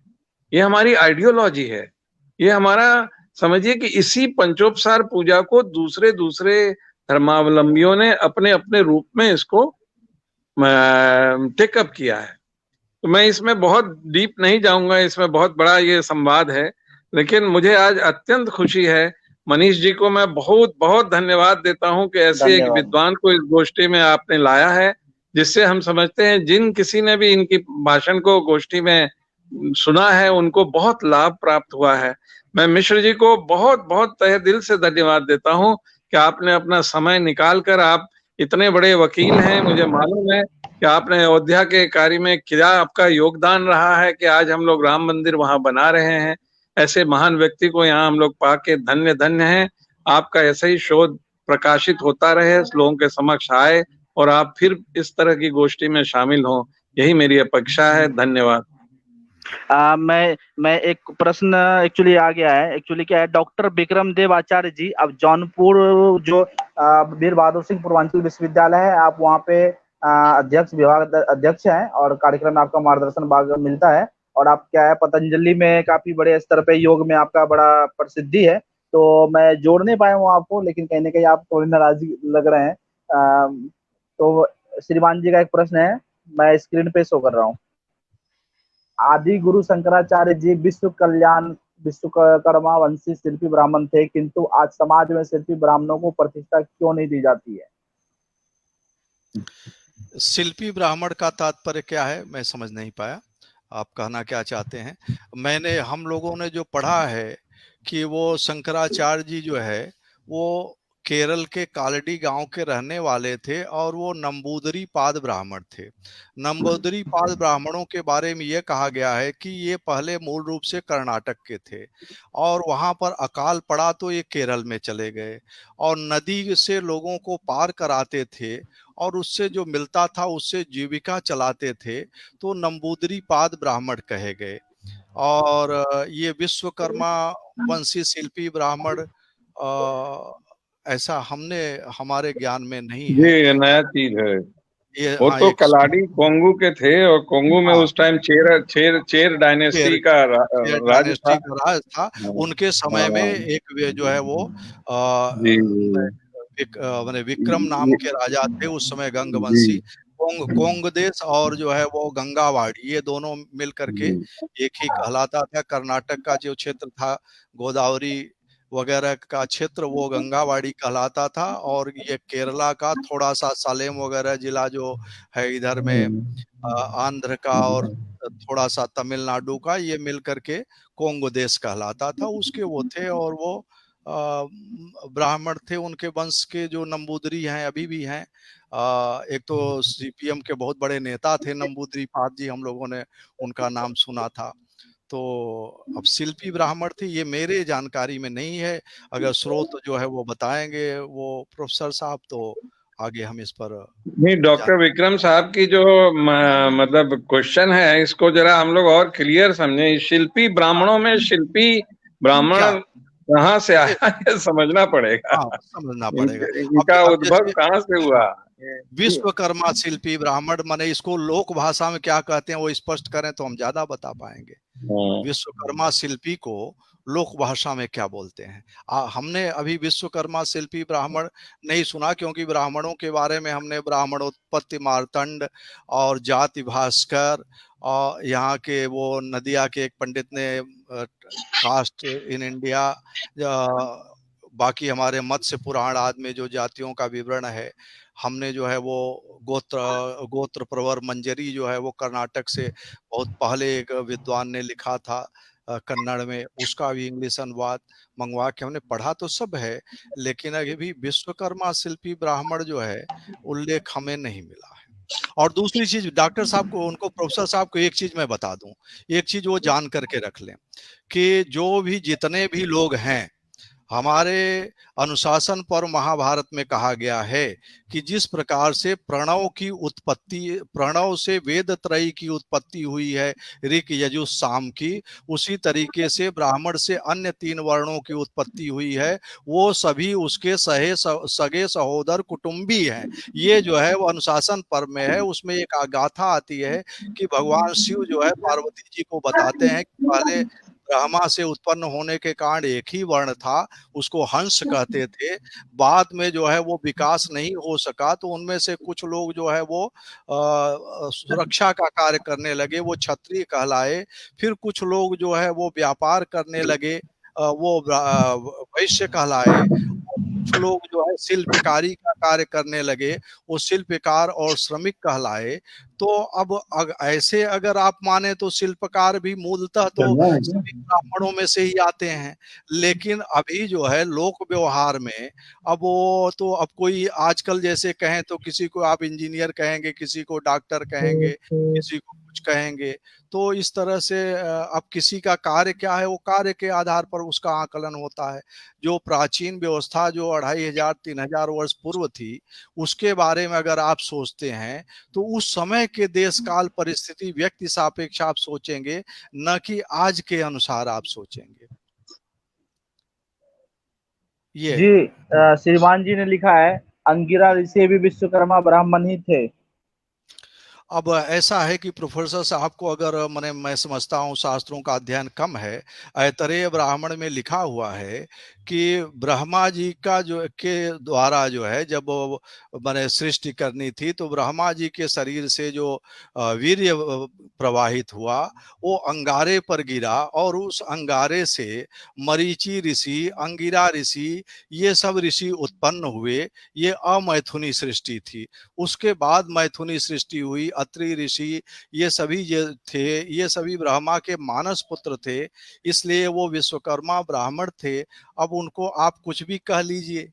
E: ये हमारी आइडियोलॉजी है, ये हमारा समझिए कि इसी पंचोपसार पूजा को दूसरे धर्मावलंबियों ने अपने अपने रूप में इसको टेकअप किया है। तो मैं इसमें बहुत डीप नहीं जाऊंगा, इसमें बहुत बड़ा ये संवाद है, लेकिन मुझे आज अत्यंत खुशी है। मनीष जी को मैं बहुत बहुत धन्यवाद देता हूं कि ऐसे एक विद्वान को इस गोष्ठी में आपने लाया है, जिससे हम समझते हैं जिन किसी ने भी इनकी भाषण को गोष्ठी में सुना है उनको बहुत लाभ प्राप्त हुआ है। मैं मिश्र जी को बहुत बहुत तहे दिल से धन्यवाद देता हूं कि आपने अपना समय निकालकर, आप इतने बड़े वकील हैं, मुझे मालूम है कि आपने अयोध्या के कार्य में क्या आपका योगदान रहा है कि आज हम लोग राम मंदिर वहां बना रहे हैं। ऐसे महान व्यक्ति को यहाँ हम लोग पाके धन्य धन्य हैं। आपका ऐसे ही शोध प्रकाशित होता रहे, लोगों के समक्ष आए, और आप फिर इस तरह की गोष्ठी में शामिल हों, यही मेरी अपेक्षा है। धन्यवाद।
A: मैं एक प्रश्न एक्चुअली आ गया है। एक्चुअली क्या है, डॉक्टर विक्रम देव आचार्य जी, अब जौनपुर जो वीर बहादुर सिंह पूर्वांचल विश्वविद्यालय है, आप वहाँ पे अध्यक्ष, विभाग अध्यक्ष हैं और कार्यक्रम में आपका मार्गदर्शन भाग मिलता है। और आप क्या है, पतंजलि में काफी बड़े स्तर पे योग में आपका बड़ा प्रसिद्धि है। तो मैं जोड़ नहीं पाया हूँ आपको, लेकिन कहीं ना कहीं आप थोड़ी नाराजगी लग रहे हैं। तो श्रीमान जी का एक प्रश्न है, मैं स्क्रीन पे शो कर रहा हूँ। आदि गुरु शंकराचार्य जी विश्वकर्मा वंशी शिल्पी ब्राह्मण थे, किंतु आज समाज में शिल्पी ब्राह्मणों को प्रतिष्ठा क्यों नहीं दी जाती है?
B: शिल्पी ब्राह्मण का तात्पर्य क्या है, मैं समझ नहीं पाया, आप कहना क्या चाहते हैं? हम लोगों ने जो पढ़ा है कि वो शंकराचार्य जी जो है वो केरल के कालडी गांव के रहने वाले थे और वो नंबूदरी पाद ब्राह्मण थे। नंबूदरी पाद ब्राह्मणों के बारे में ये कहा गया है कि ये पहले मूल रूप से कर्नाटक के थे और वहां पर अकाल पड़ा तो ये केरल में चले गए और नदी से लोगों को पार कराते थे और उससे जो मिलता था उससे जीविका चलाते थे, तो नंबूदरी पाद ब्राह्मण कहे गए। और ये विश्वकर्मा वंशी शिल्पी ब्राह्मण ऐसा हमारे ज्ञान में नहीं है।
E: ये नया चीज है।
B: ये
E: वो
B: हाँ
E: तो
B: एक
E: कलाडी कोंगू के थे और कोंगू में
B: हाँ
E: उस टाइम चेर डायनेस्टी का
B: ये
E: राज
B: डायनेस्टी
E: था।
B: का राज था।
E: हाँ,
B: उनके समय में
E: हाँ,
B: एक वे जो है वो
E: जी
B: माने विक्रम नाम
E: जी
B: के राजा थे उस समय,
E: जी
B: गंगवंशी। कोंग देश और जो है वो गंगावाड़ी, ये दोनों मिल करके
E: जी
B: एक ही कहलाता था। कर्नाटक का जो क्षेत्र था, गोदावरी वगैरह का क्षेत्र, वो गंगावाड़ी कहलाता था और ये केरला का थोड़ा सा सालेम वगैरह जिला जो है इधर में, आंध्र का और थोड़ा सा तमिलनाडु का, ये मिल करके कोंगो देश कहलाता था। उसके वो थे और वो ब्राह्मण थे। उनके वंश के जो नंबूदरी हैं अभी भी हैं। एक तो सीपीएम के बहुत बड़े नेता थे नंबूदरी पाद जी, हम लोगों ने उनका नाम सुना था। तो अब शिल्पी ब्राह्मण थे ये मेरे जानकारी में नहीं है। अगर स्रोत जो है वो बताएंगे वो प्रोफेसर साहब, तो आगे हम इस पर
E: नहीं,
B: जान।
E: डॉक्टर विक्रम साहब की जो मतलब क्वेश्चन है, इसको जरा हम लोग और क्लियर समझें। शिल्पी ब्राह्मणों में शिल्पी
B: क्या
E: ब्राह्मण कहाँ से आया, ये समझना पड़ेगा।
B: हाँ, समझना पड़ेगा।
E: इनका
B: अब
E: उद्भव
B: जैसे
E: कहाँ से हुआ?
B: विश्वकर्मा शिल्पी ब्राह्मण, माने इसको लोक भाषा में क्या कहते हैं वो स्पष्ट करें तो हम ज्यादा बता पाएंगे।
E: हाँ,
B: विश्वकर्मा शिल्पी को लोक भाषा में क्या बोलते हैं? हमने अभी विश्वकर्मा शिल्पी ब्राह्मण नहीं सुना, क्योंकि ब्राह्मणों के बारे में हमने ब्राह्मणोत्पत्ति मार्तंड और जाति भास्कर और यहाँ के वो नदिया के एक पंडित ने कास्ट इन इंडिया, बाकी हमारे मत्स्य पुराण आदि में जो जातियों का विवरण है, हमने जो है वो गोत्र प्रवर मंजरी जो है वो कर्नाटक से बहुत पहले एक विद्वान ने लिखा था कन्नड़ में, उसका भी इंग्लिश अनुवाद मंगवा के हमने पढ़ा तो सब है। लेकिन अभी भी विश्वकर्मा शिल्पी ब्राह्मण जो है उल्लेख हमें नहीं मिला है। और दूसरी चीज डॉक्टर साहब को, उनको प्रोफेसर साहब को एक चीज मैं बता दूं, एक चीज वो जान करके रख लें कि जो भी जितने भी लोग हैं, हमारे अनुशासन पर महाभारत में कहा गया है कि जिस प्रकार से प्रणव की उत्पत्ति, प्रणव से वेद त्रयी की उत्पत्ति हुई है, ऋक यजुः साम की, उसी तरीके से ब्राह्मण से अन्य 3 वर्णों की उत्पत्ति हुई है। वो सभी उसके सगे सहोदर कुटुंबी हैं। ये जो है वो अनुशासन पर्व में है। उसमें एक गाथा आती है कि भगवान शिव जो है पार्वती जी को बताते हैं कि पहले ब्रह्मा से उत्पन्न होने के कारण एक ही वर्ण था, उसको हंस कहते थे। बाद में जो है वो विकास नहीं हो सका, तो उनमें से कुछ लोग जो है वो सुरक्षा का कार्य करने लगे, वो क्षत्रिय कहलाए। फिर कुछ लोग जो है वो व्यापार करने लगे, वो वैश्य कहलाए। कुछ लोग जो है शिल्पकारी का कार्य करने लगे, वो शिल्पकार और श्रमिक कहलाए। तो अब ऐसे अगर आप माने तो शिल्पकार भी मूलतः तो सभी ब्राह्मणों में से ही आते हैं। लेकिन अभी जो है लोक व्यवहार में, अब वो तो अब कोई आजकल जैसे कहें तो किसी को आप इंजीनियर कहेंगे, किसी को डॉक्टर कहेंगे, किसी को कुछ कहेंगे। तो इस तरह से अब किसी का कार्य क्या है, वो कार्य के आधार पर उसका आकलन होता है। जो प्राचीन व्यवस्था जो 2500-3000 वर्ष पूर्व थी, उसके बारे में अगर आप सोचते हैं तो उस समय के देश काल परिस्थिति व्यक्ति सापेक्ष आप सोचेंगे, न कि आज के अनुसार आप सोचेंगे। ये
A: जी, श्रीमान जी ने लिखा है अंगिरा ऋषि भी विश्वकर्मा ब्राह्मण ही थे।
B: अब ऐसा है कि प्रोफेसर साहब को अगर मैं समझता हूँ शास्त्रों का अध्ययन कम है। ऐतरेय ब्राह्मण में लिखा हुआ है कि ब्रह्मा जी का जो के द्वारा जो है जब मैंने सृष्टि करनी थी तो ब्रह्मा जी के शरीर से जो वीर्य प्रवाहित हुआ वो अंगारे पर गिरा और उस अंगारे से मरीचि ऋषि, अंगिरा ऋषि, ये सब ऋषि उत्पन्न हुए। ये अमैथुनी सृष्टि थी। उसके बाद मैथुनी सृष्टि हुई। अत्रि ऋषि ये सभी जो थे ये सभी ब्रह्मा के मानस पुत्र थे, इसलिए वो विश्वकर्मा ब्राह्मण थे। अब उनको आप कुछ भी कह लीजिए।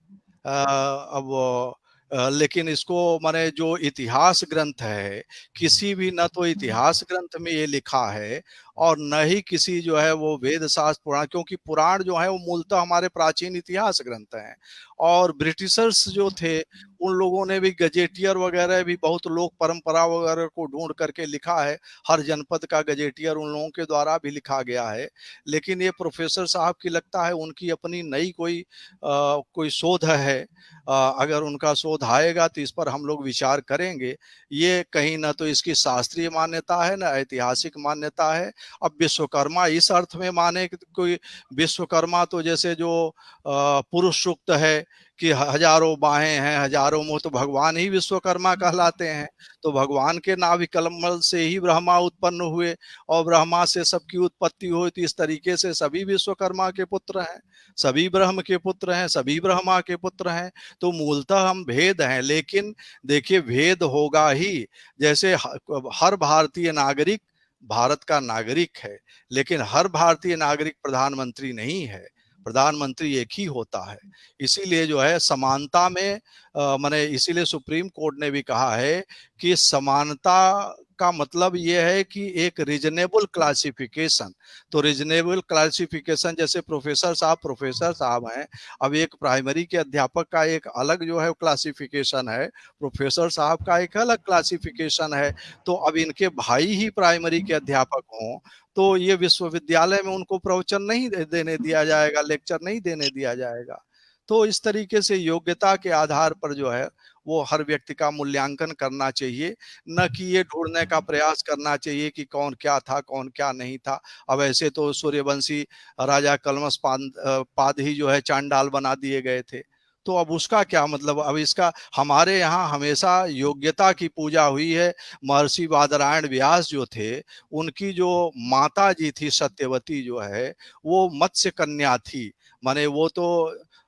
B: लेकिन इसको माने जो इतिहास ग्रंथ है, किसी भी न तो इतिहास ग्रंथ में ये लिखा है और न ही किसी जो है वो वेद शास्त्र पुराण, क्योंकि पुराण जो है वो मूलतः हमारे प्राचीन इतिहास ग्रंथ हैं। और ब्रिटिशर्स जो थे उन लोगों ने भी गजेटियर वगैरह भी बहुत लोक परंपरा वगैरह को ढूंढ करके लिखा है। हर जनपद का गजेटियर उन लोगों के द्वारा भी लिखा गया है। लेकिन ये प्रोफेसर साहब की लगता है उनकी अपनी नई कोई शोध है। अगर उनका शोध आएगा तो इस पर हम लोग विचार करेंगे। ये कहीं ना तो इसकी शास्त्रीय मान्यता है ना ऐतिहासिक मान्यता है। अब विश्वकर्मा इस अर्थ में माने कि कोई विश्वकर्मा तो जैसे जो पुरुष सूक्त है कि हजारों बाहें हैं, हजारों मुंह, तो भगवान ही विश्वकर्मा कहलाते हैं। तो भगवान के नाभि कमल से ही ब्रह्मा उत्पन्न हुए और ब्रह्मा से सबकी उत्पत्ति हुई। तो इस तरीके से सभी विश्वकर्मा के पुत्र हैं, सभी ब्रह्म के पुत्र हैं, सभी ब्रह्मा के पुत्र हैं। तो मूलतः हम भेद हैं, लेकिन देखिए भेद होगा ही। जैसे हर भारतीय नागरिक भारत का नागरिक है, लेकिन हर भारतीय नागरिक प्रधानमंत्री नहीं है। प्रधानमंत्री एक ही होता है। इसीलिए जो है समानता में माने इसीलिए सुप्रीम कोर्ट ने भी कहा है कि समानता का मतलब ये है कि एक रीजनेबल क्लासिफिकेशन। तो रीजनेबल क्लासिफिकेशन जैसे प्रोफेसर साहब हैं। अब एक प्राइमरी के अध्यापक का एक अलग जो है क्लासिफिकेशन है, प्रोफेसर साहब का एक अलग क्लासिफिकेशन है। तो अब इनके भाई ही प्राइमरी के अध्यापक हों तो ये विश्वविद्यालय में उनको प्रवचन नहीं देने दिया जाएगा, लेक्चर नहीं देने दिया जाएगा। तो इस तरीके से योग्यता के आधार पर जो है वो हर व्यक्ति का मूल्यांकन करना चाहिए, न कि ये ढूंढने का प्रयास करना चाहिए कि कौन क्या था कौन क्या नहीं था। अब ऐसे तो सूर्यवंशी राजा कलमस पाद ही जो है चांडाल बना दिए गए थे। तो अब उसका क्या मतलब। अब इसका हमारे यहाँ हमेशा योग्यता की पूजा हुई है। महर्षि बादरायण व्यास जो थे उनकी जो माता जी थी सत्यवती जो है वो मत्स्य कन्या थी, माने वो तो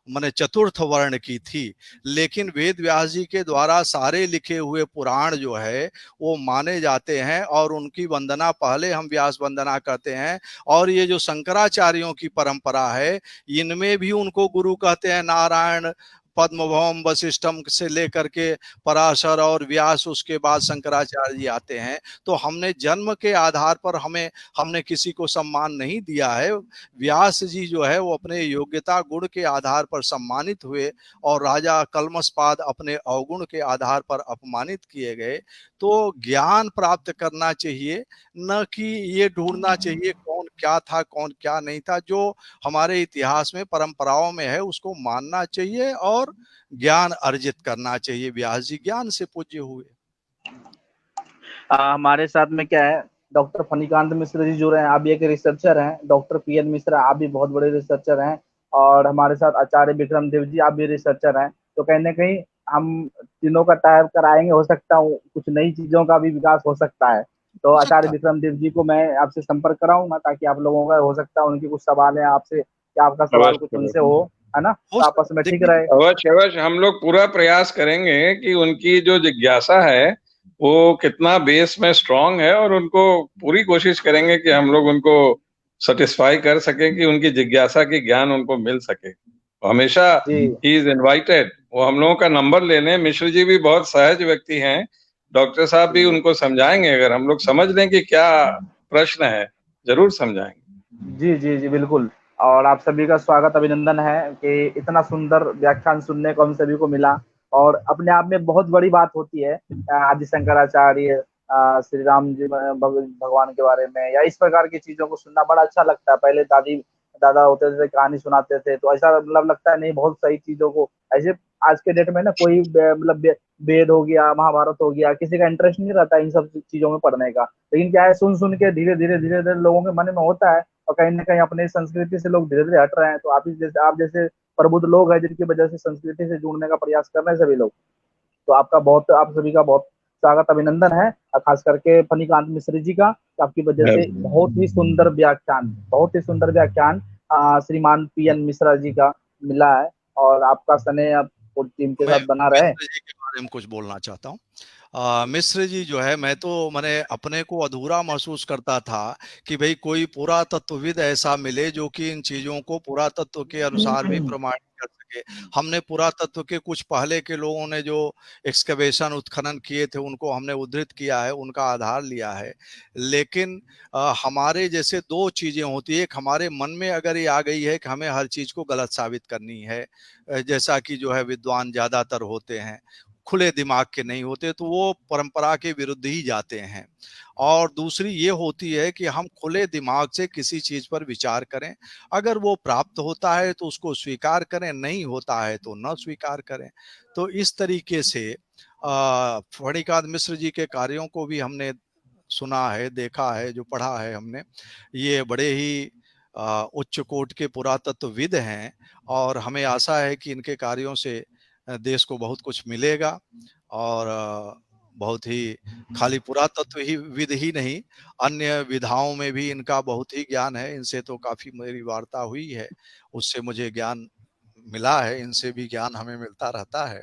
B: माने चतुर्थ वर्ण की थी। लेकिन वेद व्यास जी के द्वारा सारे लिखे हुए पुराण जो है वो माने जाते हैं और उनकी वंदना पहले हम व्यास वंदना करते हैं। और ये जो शंकराचार्यों की परंपरा है इनमें भी उनको गुरु कहते हैं। नारायण पद्मभौम वशिष्ठम से लेकर के पराशर और व्यास, उसके बाद शंकराचार्य जी आते हैं। तो हमने जन्म के आधार पर हमने किसी को सम्मान नहीं दिया है। व्यास जी जो है वो अपने योग्यता गुण के आधार पर सम्मानित हुए और राजा कलमसपाद अपने अवगुण के आधार पर अपमानित किए गए। तो ज्ञान प्राप्त करना चाहिए, न कि ये ढूंढना चाहिए कौन क्या था कौन क्या नहीं था। जो हमारे इतिहास में परंपराओं में है उसको मानना चाहिए और ज्ञान अर्जित करना चाहिए। व्यास जी ज्ञान से पूज्य हुए।
A: हमारे साथ में क्या है डॉक्टर फणिकांत मिश्र जी जुड़े हैं। आप भी एक रिसर्चर हैं। डॉक्टर पीएन मिश्रा आप भी बहुत बड़े रिसर्चर हैं। और हमारे साथ आचार्य विक्रम देव जी आप भी रिसर्चर हैं। तो कहीं ना कहीं हम तीनों का टाइप कराएंगे, हो सकता है कुछ नई चीजों का भी विकास हो सकता है। तो आचार्य विक्रम देव जी को मैं आपसे संपर्क कराऊंगा ताकि आप लोगों का हो सकता है उनके कुछ सवाल है आपसे या आपका सवाल कुछ उनसे हो, है ना, तो आपस में ठीक रहे।
E: अवश्य हम लोग पूरा प्रयास करेंगे कि उनकी जो जिज्ञासा है वो कितना बेस में स्ट्रांग है और उनको पूरी कोशिश करेंगे कि हम लोग उनको सेटिस्फाई कर सके कि उनकी जिज्ञासा की ज्ञान उनको मिल सके। हमेशा ही इज इनवाइटेड। वो हम लोगों का नंबर ले लें। मिश्र जी भी बहुत सहज व्यक्ति हैं डॉक्टर साहब भी उनको समझाएंगे, अगर हम लोग समझ लें कि क्या प्रश्न है, जरूर समझाएंगे।
A: जी जी जी बिल्कुल। और आप सभी का स्वागत, अभिनंदन है कि इतना सुंदर व्याख्यान सुनने को हम सभी को मिला। और अपने आप में बहुत बड़ी बात होती है आदि शंकराचार्य, श्री राम जी भगवान के बारे में या इस प्रकार की चीजों को सुनना बड़ा अच्छा लगता है। पहले दादी दादा होते थे, कहानी सुनाते थे, तो ऐसा मतलब लगता है नहीं, बहुत सही चीजों को ऐसे आज के डेट में ना कोई मतलब वेद हो गया, महाभारत हो गया, किसी का इंटरेस्ट नहीं रहता इन सब चीजों में पढ़ने का। लेकिन क्या है, सुन सुन के धीरे धीरे धीरे धीरे लोगों के मन में होता है, और कहीं ना कहीं अपनी संस्कृति से लोग धीरे धीरे हट रहे हैं। तो आप जैसे प्रबुद्ध लोग हैं जिनकी वजह से संस्कृति से जुड़ने का प्रयास कर रहे हैं सभी लोग। तो आप सभी का बहुत स्वागत, अभिनंदन है। और खास करके फणिकांत मिश्र जी का, आपकी वजह से बहुत ही सुंदर व्याख्यान श्रीमान पीएन मिश्रा जी का मिला है। और आपका स्नेह पूरी टीम के
B: मैं
A: साथ बना रहे।
B: मिश्र जी के बारे में कुछ बोलना चाहता हूँ। मिश्र जी जो है, मैंने अपने को अधूरा महसूस करता था कि भाई कोई पुरातत्वविद ऐसा मिले जो कि इन चीजों को पुरातत्व के अनुसार भी प्रमाणित कर सके। हमने पुरातत्व के कुछ पहले के लोगों ने जो एक्सकवेशन उत्खनन किए थे उनको हमने उद्धृत किया है, उनका आधार लिया है। लेकिन हमारे जैसे दो चीजें होती है, एक हमारे मन में अगर ये आ गई है कि हमें हर चीज को गलत साबित करनी है, जैसा कि जो है विद्वान ज्यादातर होते हैं खुले दिमाग के नहीं होते, तो वो परंपरा के विरुद्ध ही जाते हैं। और दूसरी ये होती है कि हम खुले दिमाग से किसी चीज पर विचार करें, अगर वो प्राप्त होता है तो उसको स्वीकार करें, नहीं होता है तो न स्वीकार करें। तो इस तरीके से फणिकांत मिश्र जी के कार्यों को भी हमने सुना है, देखा है, जो पढ़ा है हमने। ये बड़े ही उच्च कोटि के पुरातत्वविद हैं और हमें आशा है कि इनके कार्यों से देश को बहुत कुछ मिलेगा। और बहुत ही खाली पुरातत्व ही विद ही नहीं, अन्य विधाओं में भी इनका बहुत ही ज्ञान है। इनसे तो काफी मेरी वार्ता हुई है, उससे मुझे ज्ञान मिला है, इनसे भी ज्ञान हमें मिलता रहता है।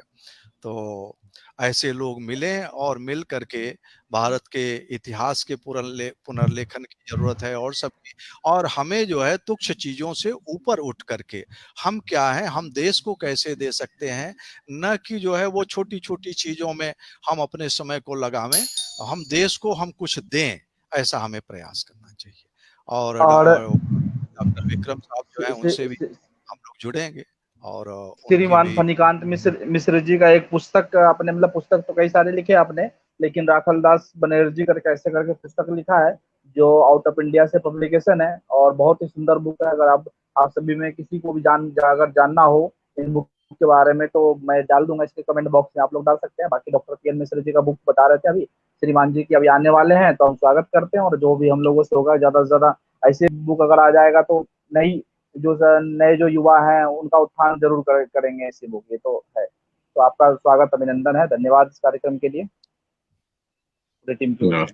B: तो ऐसे लोग मिलें और मिल करके भारत के इतिहास के पुनर्लेखन की जरूरत है और सबकी। और हमें जो है तुच्छ चीजों से ऊपर उठ करके हम क्या हैं, हम देश को कैसे दे सकते हैं, न कि जो है वो छोटी छोटी चीजों में हम अपने समय को लगावें, हम देश को हम कुछ दें, ऐसा हमें प्रयास करना चाहिए। और
A: और
B: डॉक्टर विक्रम साहब जो है उनसे भी हम लोग जुड़ेंगे और उनकी
A: श्रीमान
B: भी।
A: फणिकांत मिश्र जी का एक पुस्तक आपने, मतलब पुस्तक तो कई सारे लिखे आपने, लेकिन राखल दास बनर्जी करके ऐसे करके पुस्तक लिखा है जो आउट ऑफ इंडिया से पब्लिकेशन है, और बहुत ही सुंदर बुक है। अगर आप सभी में किसी को भी अगर जानना हो इन बुक के बारे में, तो मैं डाल दूंगा इसके कमेंट बॉक्स में, आप लोग डाल सकते हैं। बाकी डॉक्टर पीएन मिश्र जी का बुक बता रहे थे अभी श्रीमान जी की, अभी आने वाले हैं, तो हम स्वागत करते हैं। और जो भी हम लोगों से होगा, ज्यादा से ज्यादा ऐसे बुक अगर आ जाएगा तो नई जो नए जो युवा हैं उनका उत्थान जरूर करेंगे ऐसी बुक, ये तो है। तो आपका स्वागत, अभिनंदन है, धन्यवाद इस कार्यक्रम के लिए पूरी टीम की ओर से।